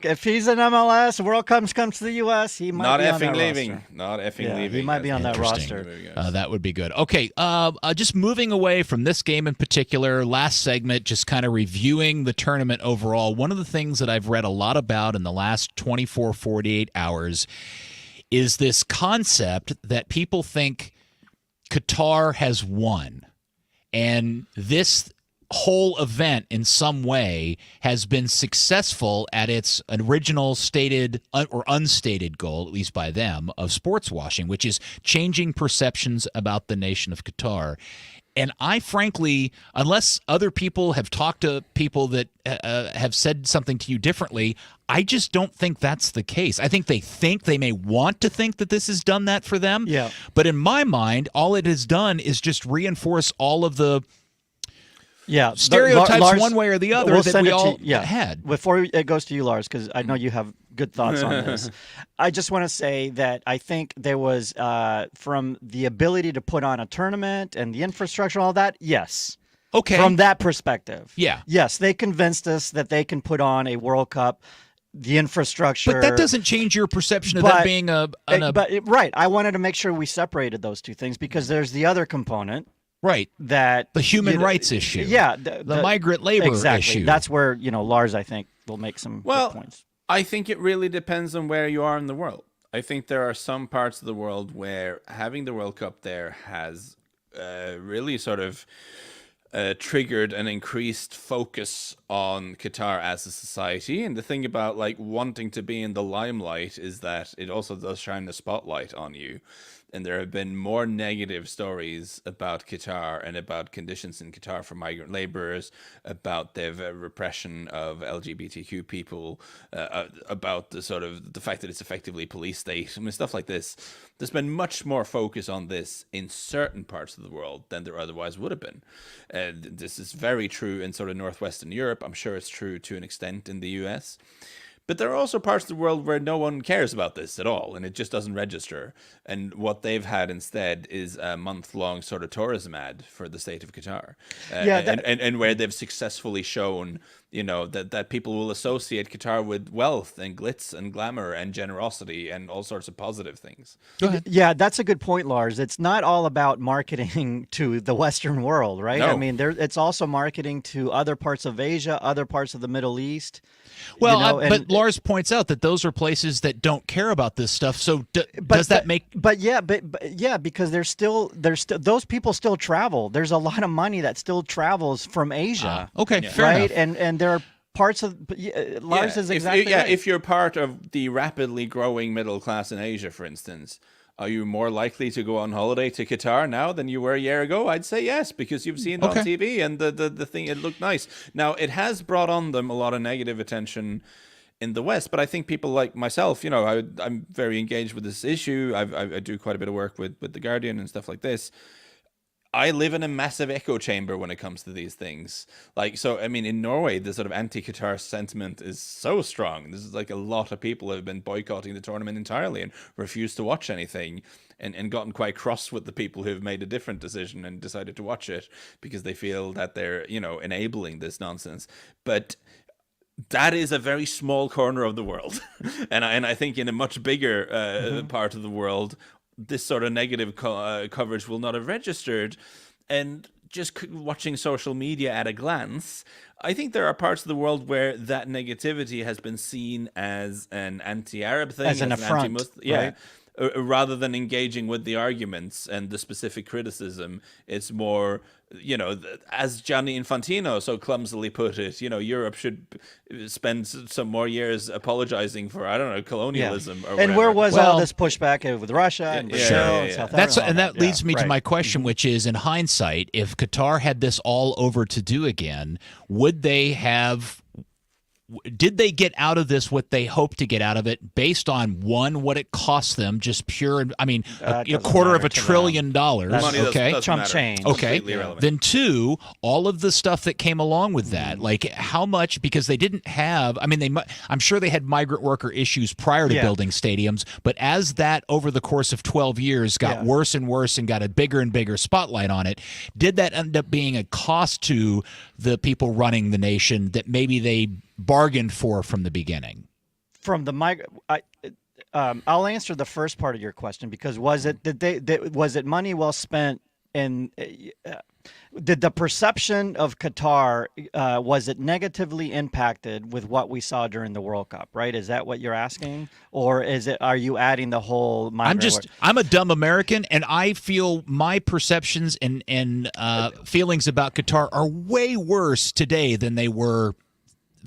if he's in MLS, World Cup comes to the U.S., he might be on that roster. Not effing leaving. He might be on that roster. That would be good. Okay, just moving away from this game in particular, last segment, just kind of reviewing the tournament overall. One of the things that I've read a lot about in the last 24, 48 hours is this concept that people think Qatar has won. And this whole event in some way has been successful at its original stated or unstated goal, at least by them, of sports washing, which is changing perceptions about the nation of Qatar. And I frankly, unless other people have talked to people that have said something to you differently, I just don't think that's the case. I think they may want to think that this has done that for them. Yeah. But in my mind, all it has done is just reinforce all of the stereotypes Lars, one way or the other that we all had. Before it goes to you, Lars, because I know you have good thoughts on this. I just want to say that I think there was, from the ability to put on a tournament and the infrastructure and all that, yes. Okay. From that perspective. Yeah. Yes, they convinced us that they can put on a World Cup, the infrastructure. But that doesn't change your perception of that being right. I wanted to make sure we separated those two things because there's the other component. Right. That the human rights issue. Yeah. The migrant labor issue. That's where, Lars, I think, will make some good points. I think it really depends on where you are in the world. I think there are some parts of the world where having the World Cup there has really sort of triggered an increased focus on Qatar as a society. And the thing about wanting to be in the limelight is that it also does shine the spotlight on you. And there have been more negative stories about Qatar and about conditions in Qatar for migrant laborers, about the repression of LGBTQ people, about the fact that it's effectively a police state. I mean, stuff like this. There's been much more focus on this in certain parts of the world than there otherwise would have been. This is very true in sort of Northwestern Europe. I'm sure it's true to an extent in the US. But there are also parts of the world where no one cares about this at all, and it just doesn't register. And what they've had instead is a month-long sort of tourism ad for the state of Qatar, and where they've successfully shown, that people will associate Qatar with wealth and glitz and glamour and generosity and all sorts of positive things. Go ahead. Yeah, that's a good point, Lars. It's not all about marketing to the Western world, right? No. I mean, it's also marketing to other parts of Asia, other parts of the Middle East. Well, but Lars points out that those are places that don't care about this stuff. So does that make? But because there's still those people still travel. There's a lot of money that still travels from Asia. Fair enough. And there are parts of Lars is exactly right. If you're part of the rapidly growing middle class in Asia, for instance. Are you more likely to go on holiday to Qatar now than you were a year ago? I'd say yes, because you've seen it on TV and the thing, it looked nice. Now, it has brought on them a lot of negative attention in the West. But I think people like myself, I'm very engaged with this issue. I do quite a bit of work with The Guardian and stuff like this. I live in a massive echo chamber when it comes to these things. In Norway, the sort of anti-Qatar sentiment is so strong. This is like a lot of people have been boycotting the tournament entirely and refused to watch anything, and gotten quite cross with the people who have made a different decision and decided to watch it because they feel that they're, enabling this nonsense. But that is a very small corner of the world. and I think in a much bigger part of the world, this sort of negative coverage will not have registered. And just watching social media at a glance, I think there are parts of the world where that negativity has been seen as an anti-Arab thing, as an affront, right? Rather than engaging with the arguments and the specific criticism. It's more, as Gianni Infantino so clumsily put it, Europe should spend some more years apologizing for, I don't know, colonialism or whatever. And where was all this pushback with Russia and Brazil and South Africa? That leads me to my question, which is, in hindsight, if Qatar had this all over to do again, did they get out of this what they hoped to get out of it based on, one, what it cost them, just pure, a quarter of $1 trillion, okay? Chump change. Okay. Then two, all of the stuff that came along with that, like how much, because they didn't have, I'm sure they had migrant worker issues prior to building stadiums, but as that over the course of 12 years got worse and worse and got a bigger and bigger spotlight on it, did that end up being a cost to the people running the nation that maybe they bargained for from the beginning? From the I'll answer the first part of your question, because was it money well spent? And did the perception of Qatar was it negatively impacted with what we saw during the World Cup? Right? Is that what you're asking, or are you adding the whole? I'm a dumb American, and I feel my perceptions and feelings about Qatar are way worse today than they were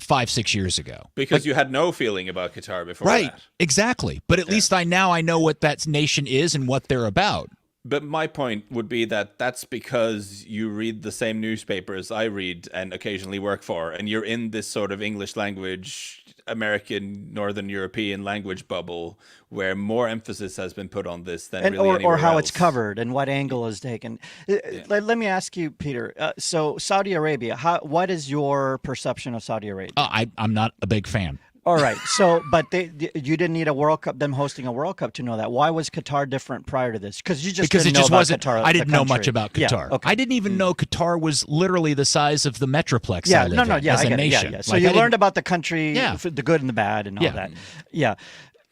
5-6 years ago, because you had no feeling about Qatar before, right? That. Exactly. But at least I know what that nation is and what they're about. But my point would be that that's because you read the same newspapers I read and occasionally work for, and you're in this sort of English language, American, Northern European language bubble where more emphasis has been put on this than really anywhere or how else. It's covered and what angle is taken. Let me ask you, Peter. So Saudi Arabia, what is your perception of Saudi Arabia? I'm not a big fan. All right. So, but you didn't need a World Cup, them hosting a World Cup to know that. Why was Qatar different prior to this? Because it just wasn't. Qatar, I didn't know much about Qatar. I didn't even know Qatar was literally the size of the metroplex I live in as a nation. So you learned about the country, the good and the bad, and all that. Yeah.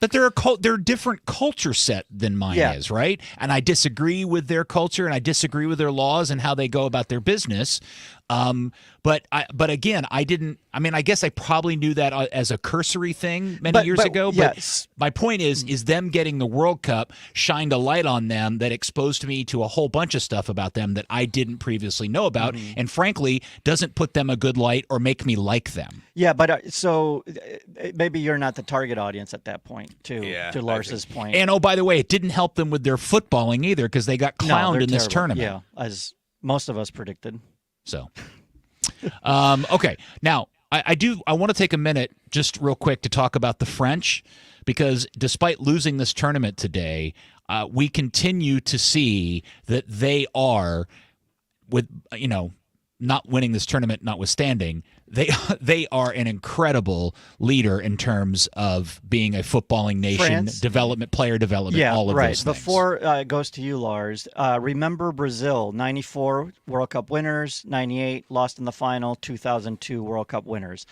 But they're a different culture set than mine is, right? And I disagree with their culture, and I disagree with their laws and how they go about their business. But again, I didn't. I guess I probably knew that as a cursory thing many years ago. But my point is them getting the World Cup shined a light on them that exposed me to a whole bunch of stuff about them that I didn't previously know about, and frankly, doesn't put them a good light or make me like them. Yeah, but so maybe you're not the target audience at that point, too. To Lars's point. And by the way, it didn't help them with their footballing either, because they got clowned in this tournament. Yeah, as most of us predicted. So, okay. Now, I want to take a minute just real quick to talk about the French, because despite losing this tournament today, we continue to see that they are, with not winning this tournament notwithstanding, they are an incredible leader in terms of being a footballing nation, player development, all of those things. Before it goes to you, Lars, remember Brazil, 94 World Cup winners, 98 lost in the final, 2002 World Cup winners.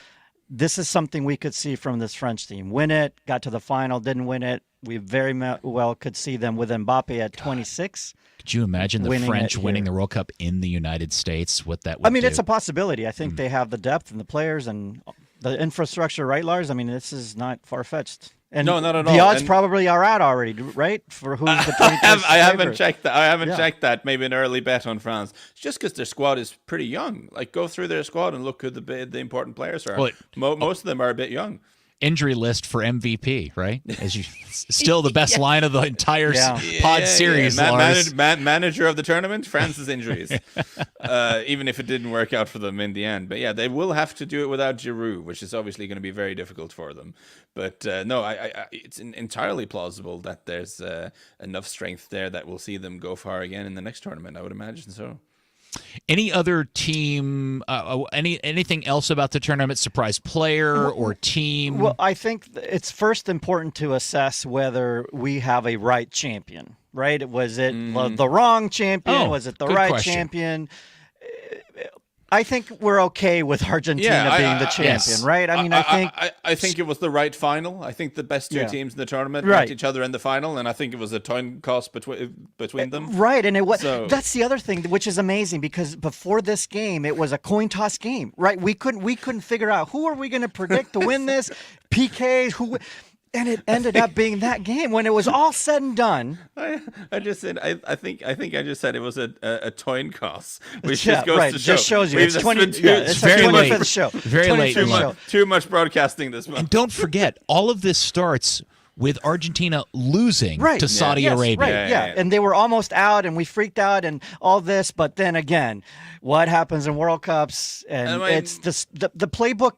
This is something we could see from this French team. Win it, got to the final, didn't win it. We very well could see them with Mbappe at 26. Could you imagine the French winning the World Cup in the United States? What that would do? It's a possibility. I think they have the depth and the players and the infrastructure, right, Lars? This is not far-fetched. And no, not at all. The odds probably are out already, right? For who's the 21st I haven't checked that. I haven't checked that. Maybe an early bet on France. It's just because their squad is pretty young. Like, go through their squad and look who the important players are. Most of them are a bit young. injury list for MVP, right? As you still the best line of the entire pod series. Lars. Manager of the tournament, France's injuries, even if it didn't work out for them in the end. But yeah, they will have to do it without Giroud, which is obviously going to be very difficult for them. But no, it's entirely plausible that there's enough strength there that we'll see them go far again in the next tournament. I would imagine so. Any other team? Anything else about the tournament? Surprise player or team? Well, I think it's first important to assess whether we have a right champion. Right? Was it the wrong champion? Was it the right champion? I think we're okay with Argentina being the champion, right? I mean, I think it was the right final. I think the best two teams in the tournament met each other in the final, and I think it was a coin toss between them. Right, and that's the other thing, which is amazing, because before this game, it was a coin toss game, right? We couldn't figure out who are we going to predict to win this, PKs, who. And it ended up being that game when it was all said and done. I just said I think I just said it was a coin toss, which just goes to show. Just shows you it's 20. It's very late for the show. Very late. Too much broadcasting this month. And don't forget, all of this starts with Argentina losing to Saudi Arabia. Right, and they were almost out, and we freaked out, and all this. But then again, what happens in World Cups? And it's the playbook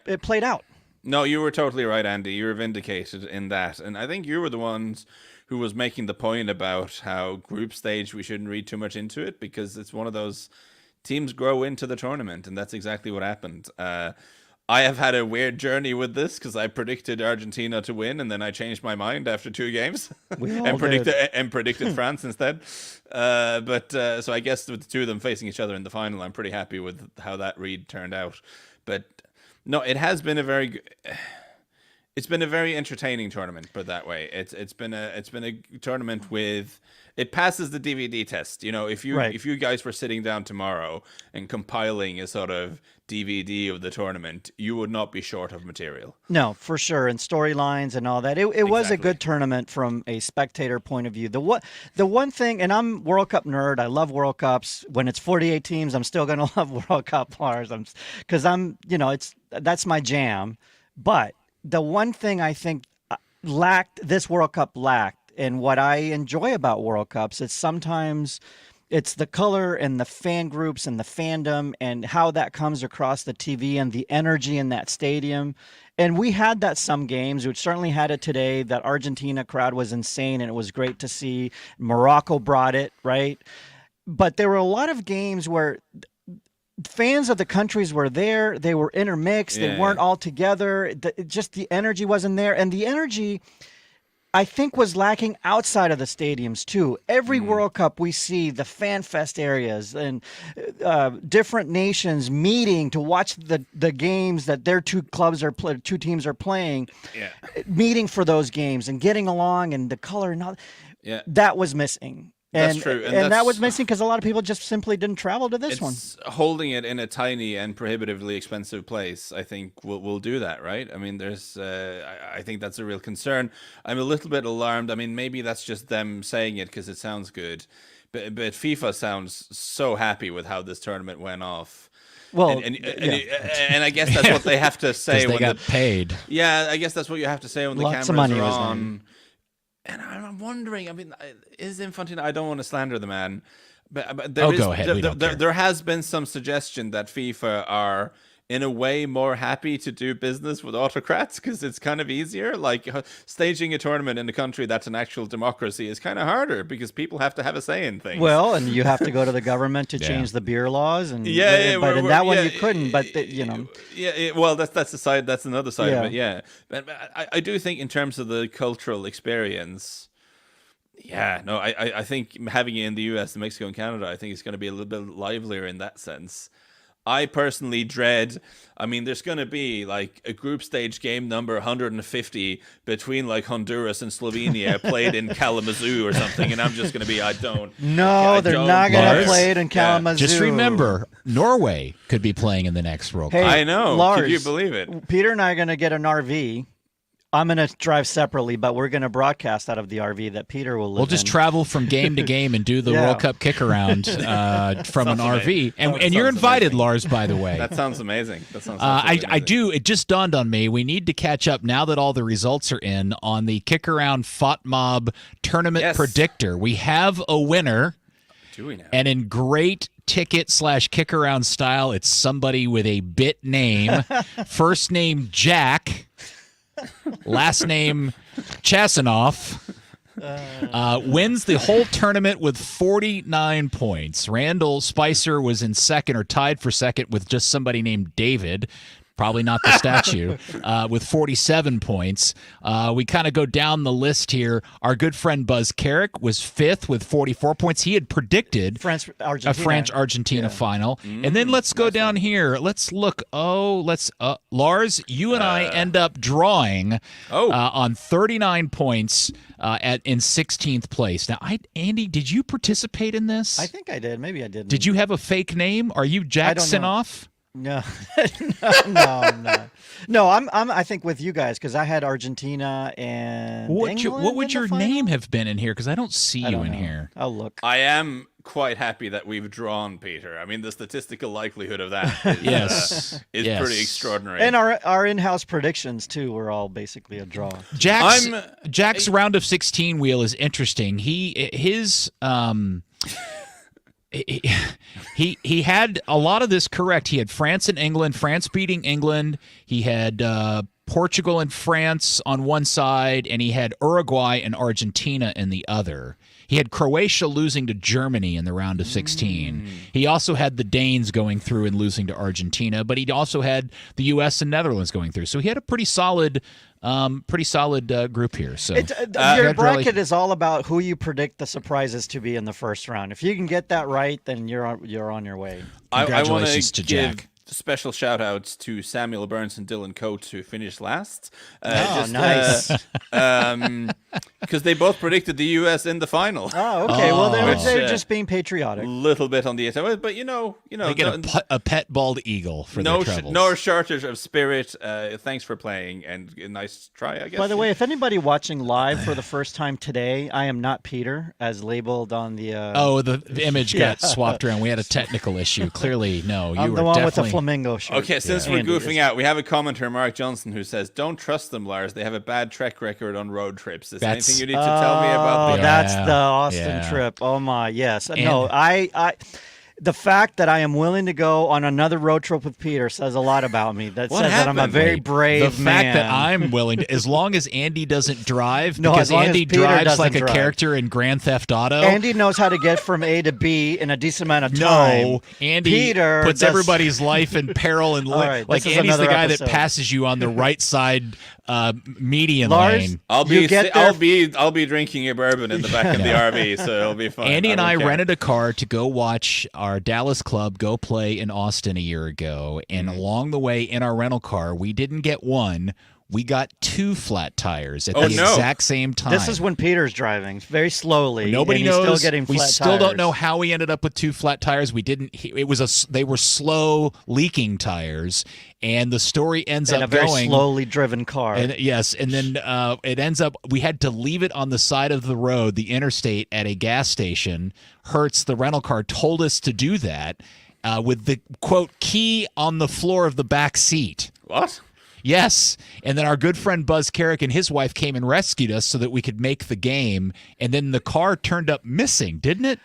it played out. No, you were totally right, Andy. You were vindicated in that. And I think you were the ones who was making the point about how group stage, we shouldn't read too much into it, because it's one of those teams grow into the tournament, and that's exactly what happened. I have had a weird journey with this, because I predicted Argentina to win, and then I changed my mind after 2 games and predicted France instead. So I guess with the two of them facing each other in the final, I'm pretty happy with how that read turned out. But no, it has been a very entertaining tournament, put it that way. It's been a tournament with, it passes the DVD test. You know, if you guys were sitting down tomorrow and compiling a sort of DVD of the tournament, you would not be short of material. No, for sure, and storylines and all that. It was a good tournament from a spectator point of view. The one thing, and I'm World Cup nerd. I love World Cups. When it's 48 teams, I'm still gonna love World Cup, Lars. Because that's my jam. But the one thing I think this World Cup lacked, and what I enjoy about World Cups, is sometimes it's the color and the fan groups and the fandom and how that comes across the TV and the energy in that stadium. And we had that some games. We certainly had it today. That Argentina crowd was insane, and it was great to see. Morocco brought it, right? But there were a lot of games where fans of the countries were there. They were intermixed. They weren't all together. Just the energy wasn't there. And the energy, I think, was lacking outside of the stadiums too. Every World Cup we see the fan fest areas and different nations meeting to watch the games that their two teams are playing, meeting for those games and getting along, and the color and all. Yeah, that was missing. That's true. And that was missing because a lot of people just simply didn't travel to this one. Holding it in a tiny and prohibitively expensive place, I think, will do that, right? I mean, I think that's a real concern. I'm a little bit alarmed. I mean, maybe that's just them saying it because it sounds good. But FIFA sounds so happy with how this tournament went off. Well, and I guess that's what they have to say when they got paid. Yeah, I guess that's what you have to say when the cameras are on. And I'm wondering, I mean, is Infantino, I don't want to slander the man, but go ahead. There has been some suggestion that FIFA are, in a way, more happy to do business with autocrats because it's kind of easier. Like staging a tournament in a country that's an actual democracy is kind of harder because people have to have a say in things. Well, and you have to go to the government to change the beer laws, and but in that one you couldn't. But well, that's another side of it. Yeah, but I do think in terms of the cultural experience. Yeah, no, I think having it in the US, Mexico, and Canada, I think it's going to be a little bit livelier in that sense. I personally dread, I mean, there's going to be like a group stage game number 150 between like Honduras and Slovenia played in Kalamazoo or something, and I'm just going to be, No, they're not going to play it in Kalamazoo. Just remember, Norway could be playing in the next World Cup. I know. Lars, could you believe it? Peter and I are going to get an RV. I'm going to drive separately, but we're going to broadcast out of the RV that Peter will live in. We'll just travel from game to game and do the World Cup kick-around from an RV. And you're invited, amazing. Lars, by the way. That sounds amazing. That sounds amazing. I do. It just dawned on me. We need to catch up now that all the results are in on the kick-around FOTMOB tournament predictor. We have a winner. Do we now? And in great ticket/kick-around style, it's somebody with a bit name. First name Jack. Last name Chasanoff. Wins the whole tournament with 49 points. Randall Spicer was in second or tied for second with just somebody named David. Probably not the statue, with 47 points. We kind of go down the list here. Our good friend Buzz Carrick was fifth with 44 points. He had predicted a France-Argentina final. And then let's go down here. Let's look. Lars, you and I end up drawing on 39 points in 16th place. Now, Andy, did you participate in this? I think I did. Maybe I didn't. Did you have a fake name? Are you Jacksonoff? No, I'm not. No, I'm. I think with you guys because I had Argentina and England. What would your name have been in here? Because I don't see you in here. I'll look. I am quite happy that we've drawn, Peter. I mean, the statistical likelihood of that is, is pretty extraordinary. And our in-house predictions too were all basically a draw. Jack's round of 16 wheel is interesting. He had a lot of this correct. He had France and England, France beating England. He had Portugal and France on one side, and he had Uruguay and Argentina in the other. He had Croatia losing to Germany in the round of 16. He also had the Danes going through and losing to Argentina, but he also had the U.S. and Netherlands going through. So he had a pretty solid group here. So your bracket is all about who you predict the surprises to be in the first round. If you can get that right, then you're on your way. Congratulations to Jack. Special shout outs to Samuel Burns and Dylan Coates who finished last. Nice. Because they both predicted the U.S. in the final. Oh, okay. Well, they're just being patriotic. A little bit on the inside, but you know, they get a pet bald eagle for their troubles. No shortage of spirit. Thanks for playing and a nice try, I guess. By the way, if anybody watching live for the first time today, I am not Peter, as labeled on the. The image got swapped around. We had a technical issue. Clearly, no, I'm you the were one definitely with the flamingo shirt. Okay, since we're goofing out, we have a commenter, Mark Johnson, who says, "Don't trust them, Lars. They have a bad track record on road trips." Is there anything you need to tell me about them? That's the Austin trip. Oh my, yes. No, I the fact that I am willing to go on another road trip with Peter says a lot about me. That says that I'm a very brave man. The fact that I'm willing to, as long as Andy doesn't drive, because Andy drives like a character in Grand Theft Auto. Andy knows how to get from A to B in a decent amount of time. No, Andy puts everybody's life in peril, and right, like Andy's the guy that passes you on the right side median lane. I'll be drinking a bourbon in the back of the RV, so it'll be fun. Andy and I rented a car to go watch our Dallas club go play in Austin a year ago, and along the way in our rental car, we didn't get one. We got two flat tires at the exact same time. This is when Peter's driving very slowly. Nobody knows. Still getting flat we still don't know how we ended up with two flat tires. We didn't. They were slow leaking tires, and the story ends up going a very slowly driven car. And then it ends up we had to leave it on the side of the road, the interstate, at a gas station. Hertz, the rental car, told us to do that with the quote key on the floor of the back seat. What? Yes, and then our good friend Buzz Carrick and his wife came and rescued us so that we could make the game, and then the car turned up missing, didn't it?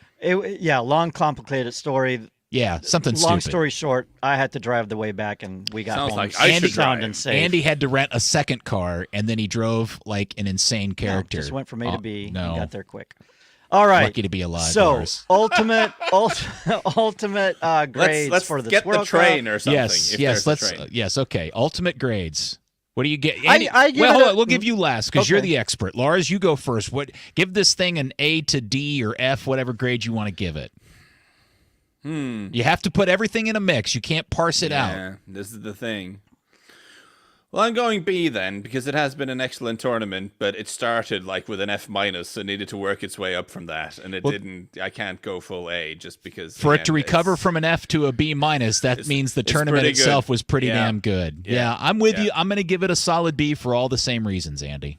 Long, complicated story. Yeah, something stupid. Long story short, I had to drive the way back, and we got Sounds home. like I should drive. And safe. Andy had to rent a second car, and then he drove like an insane character. Just went from A to B and got there quick. All right. Lucky to be alive. So, ultimate grades for this get World the train Cup. or something. Yes. Okay. Ultimate grades. What do you get? Andy, we'll give you last because you're the expert. Lars, you go first. Give this thing an A to D or F, whatever grade you want to give it. You have to put everything in a mix. You can't parse it out. This is the thing. Well, I'm going B then, because it has been an excellent tournament, but it started like with an F-, so it needed to work its way up from that, and it didn't. I can't go full A just because for it to recover from an F to a B-, that means the tournament itself was pretty damn good. Yeah, I'm with you. I'm going to give it a solid B for all the same reasons, Andy.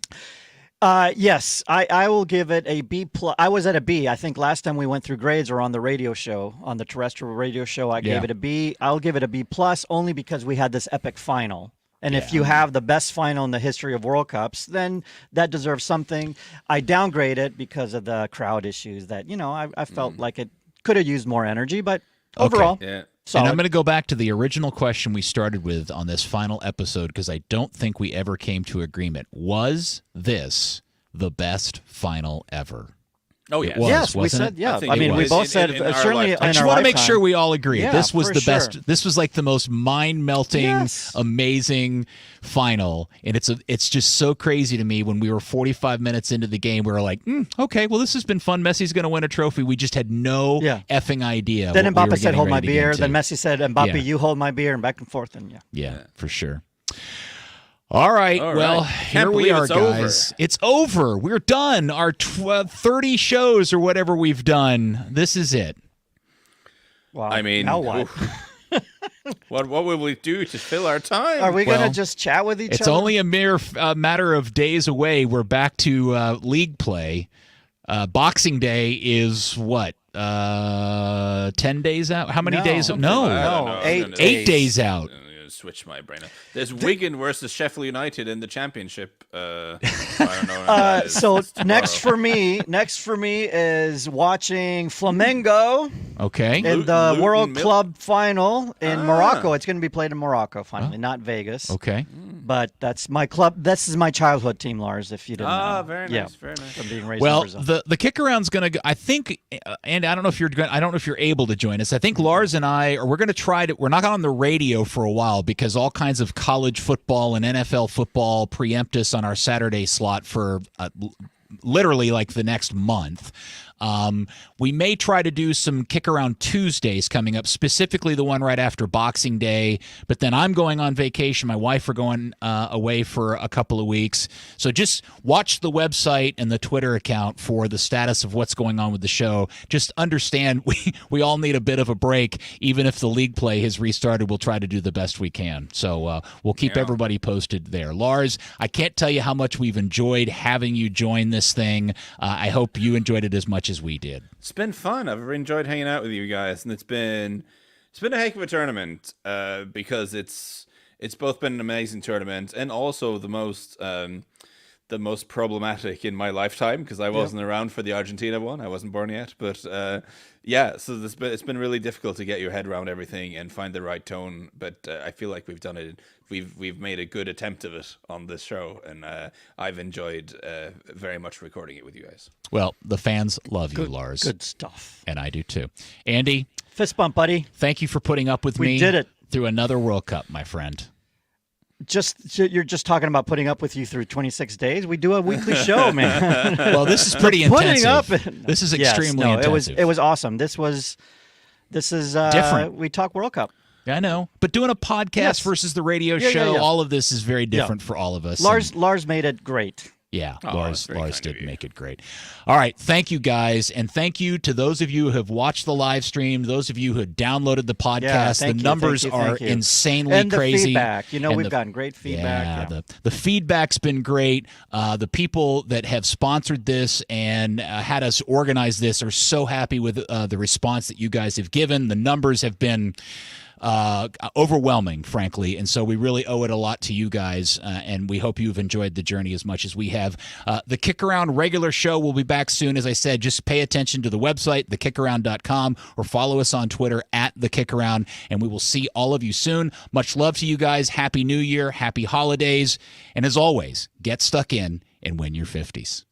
Yes, I will give it a B+. I was at a B. I think last time we went through grades or on the radio show, on the terrestrial radio show, I gave it a B. I'll give it a B+ only because we had this epic final. And if you have the best final in the history of World Cups, then that deserves something. I downgrade it because of the crowd issues that, I felt like it could have used more energy, but overall, and I'm going to go back to the original question we started with on this final episode because I don't think we ever came to agreement. Was this the best final ever? Oh, yes. Yes, we said, we both said, certainly I just want to make sure we all agree. Yeah, this was the best. This was like the most mind-melting, amazing final. And it's just so crazy to me when we were 45 minutes into the game, we were like, okay, well, this has been fun. Messi's going to win a trophy. We just had no effing idea. Then Mbappe said, hold my beer. Then Messi said, Mbappe, you hold my beer, and back and forth. And yeah, for sure. All right. Well, here we are, guys. It's over. We're done. Our 30 shows or whatever we've done. This is it. Wow. I mean, now what? what will we do to fill our time? Are we going to just chat with each other? It's only a mere matter of days away. We're back to league play. Boxing Day is what? 10 days out? How many days? No. 8 days out. Switch my brain up. There's Wigan versus Sheffield United in the championship. I don't know. So next for me is watching Flamengo. Okay. In the World Club final in Morocco. It's going to be played in Morocco finally, not Vegas. Okay. But that's my club. This is my childhood team, Lars. If you didn't know. Very nice. Very nice. I'm being raised in Brazil. the kick-around's going to. I think, and I don't know if you're able to join us. I think Lars and I, or we're going to try to. We're not on the radio for a while because all kinds of college football and NFL football preempt us on our Saturday slot for literally like the next month. We may try to do some kick-around Tuesdays coming up, specifically the one right after Boxing Day, but then I'm going on vacation. My wife are going away for a couple of weeks. So just watch the website and the Twitter account for the status of what's going on with the show. Just understand we all need a bit of a break. Even if the league play has restarted, we'll try to do the best we can. So we'll keep everybody posted there. Lars, I can't tell you how much we've enjoyed having you join this thing. I hope you enjoyed it as much as we did. It's been fun. I've enjoyed hanging out with you guys, and it's been a heck of a tournament because it's both been an amazing tournament and also the most problematic in my lifetime because I wasn't around for the Argentina one. I wasn't born yet, but so it's been really difficult to get your head around everything and find the right tone. But I feel like we've done it. We've made a good attempt of it on this show, and I've enjoyed very much recording it with you guys. Well, the fans love you, Lars. Good stuff. And I do too. Andy, fist bump, buddy. Thank you for putting up with me. We did it through another World Cup, my friend. You're just talking about putting up with you through 26 days. We do a weekly show, man. Well, this is pretty intensive. This is extremely intensive. It was awesome. This is different. We talk World Cup. I know, but doing a podcast versus the radio show, all of this is very different for all of us. Lars made it great. Yeah, Lars did make it great. All right, thank you guys, and thank you to those of you who have watched the live stream, those of you who have downloaded the podcast. The numbers are insanely and crazy. And the feedback. We've gotten great feedback. Yeah, the feedback's been great. The people that have sponsored this and had us organize this are so happy with the response that you guys have given. The numbers have been overwhelming, frankly, and so we really owe it a lot to you guys, and we hope you've enjoyed the journey as much as we have. The Kick-Around regular show will be back soon. As I said, just pay attention to the website, thekickaround.com, or follow us on Twitter @thekickaround, and we will see all of you soon. Much love to you guys. Happy New Year, happy holidays, and as always, get stuck in and win your 50s.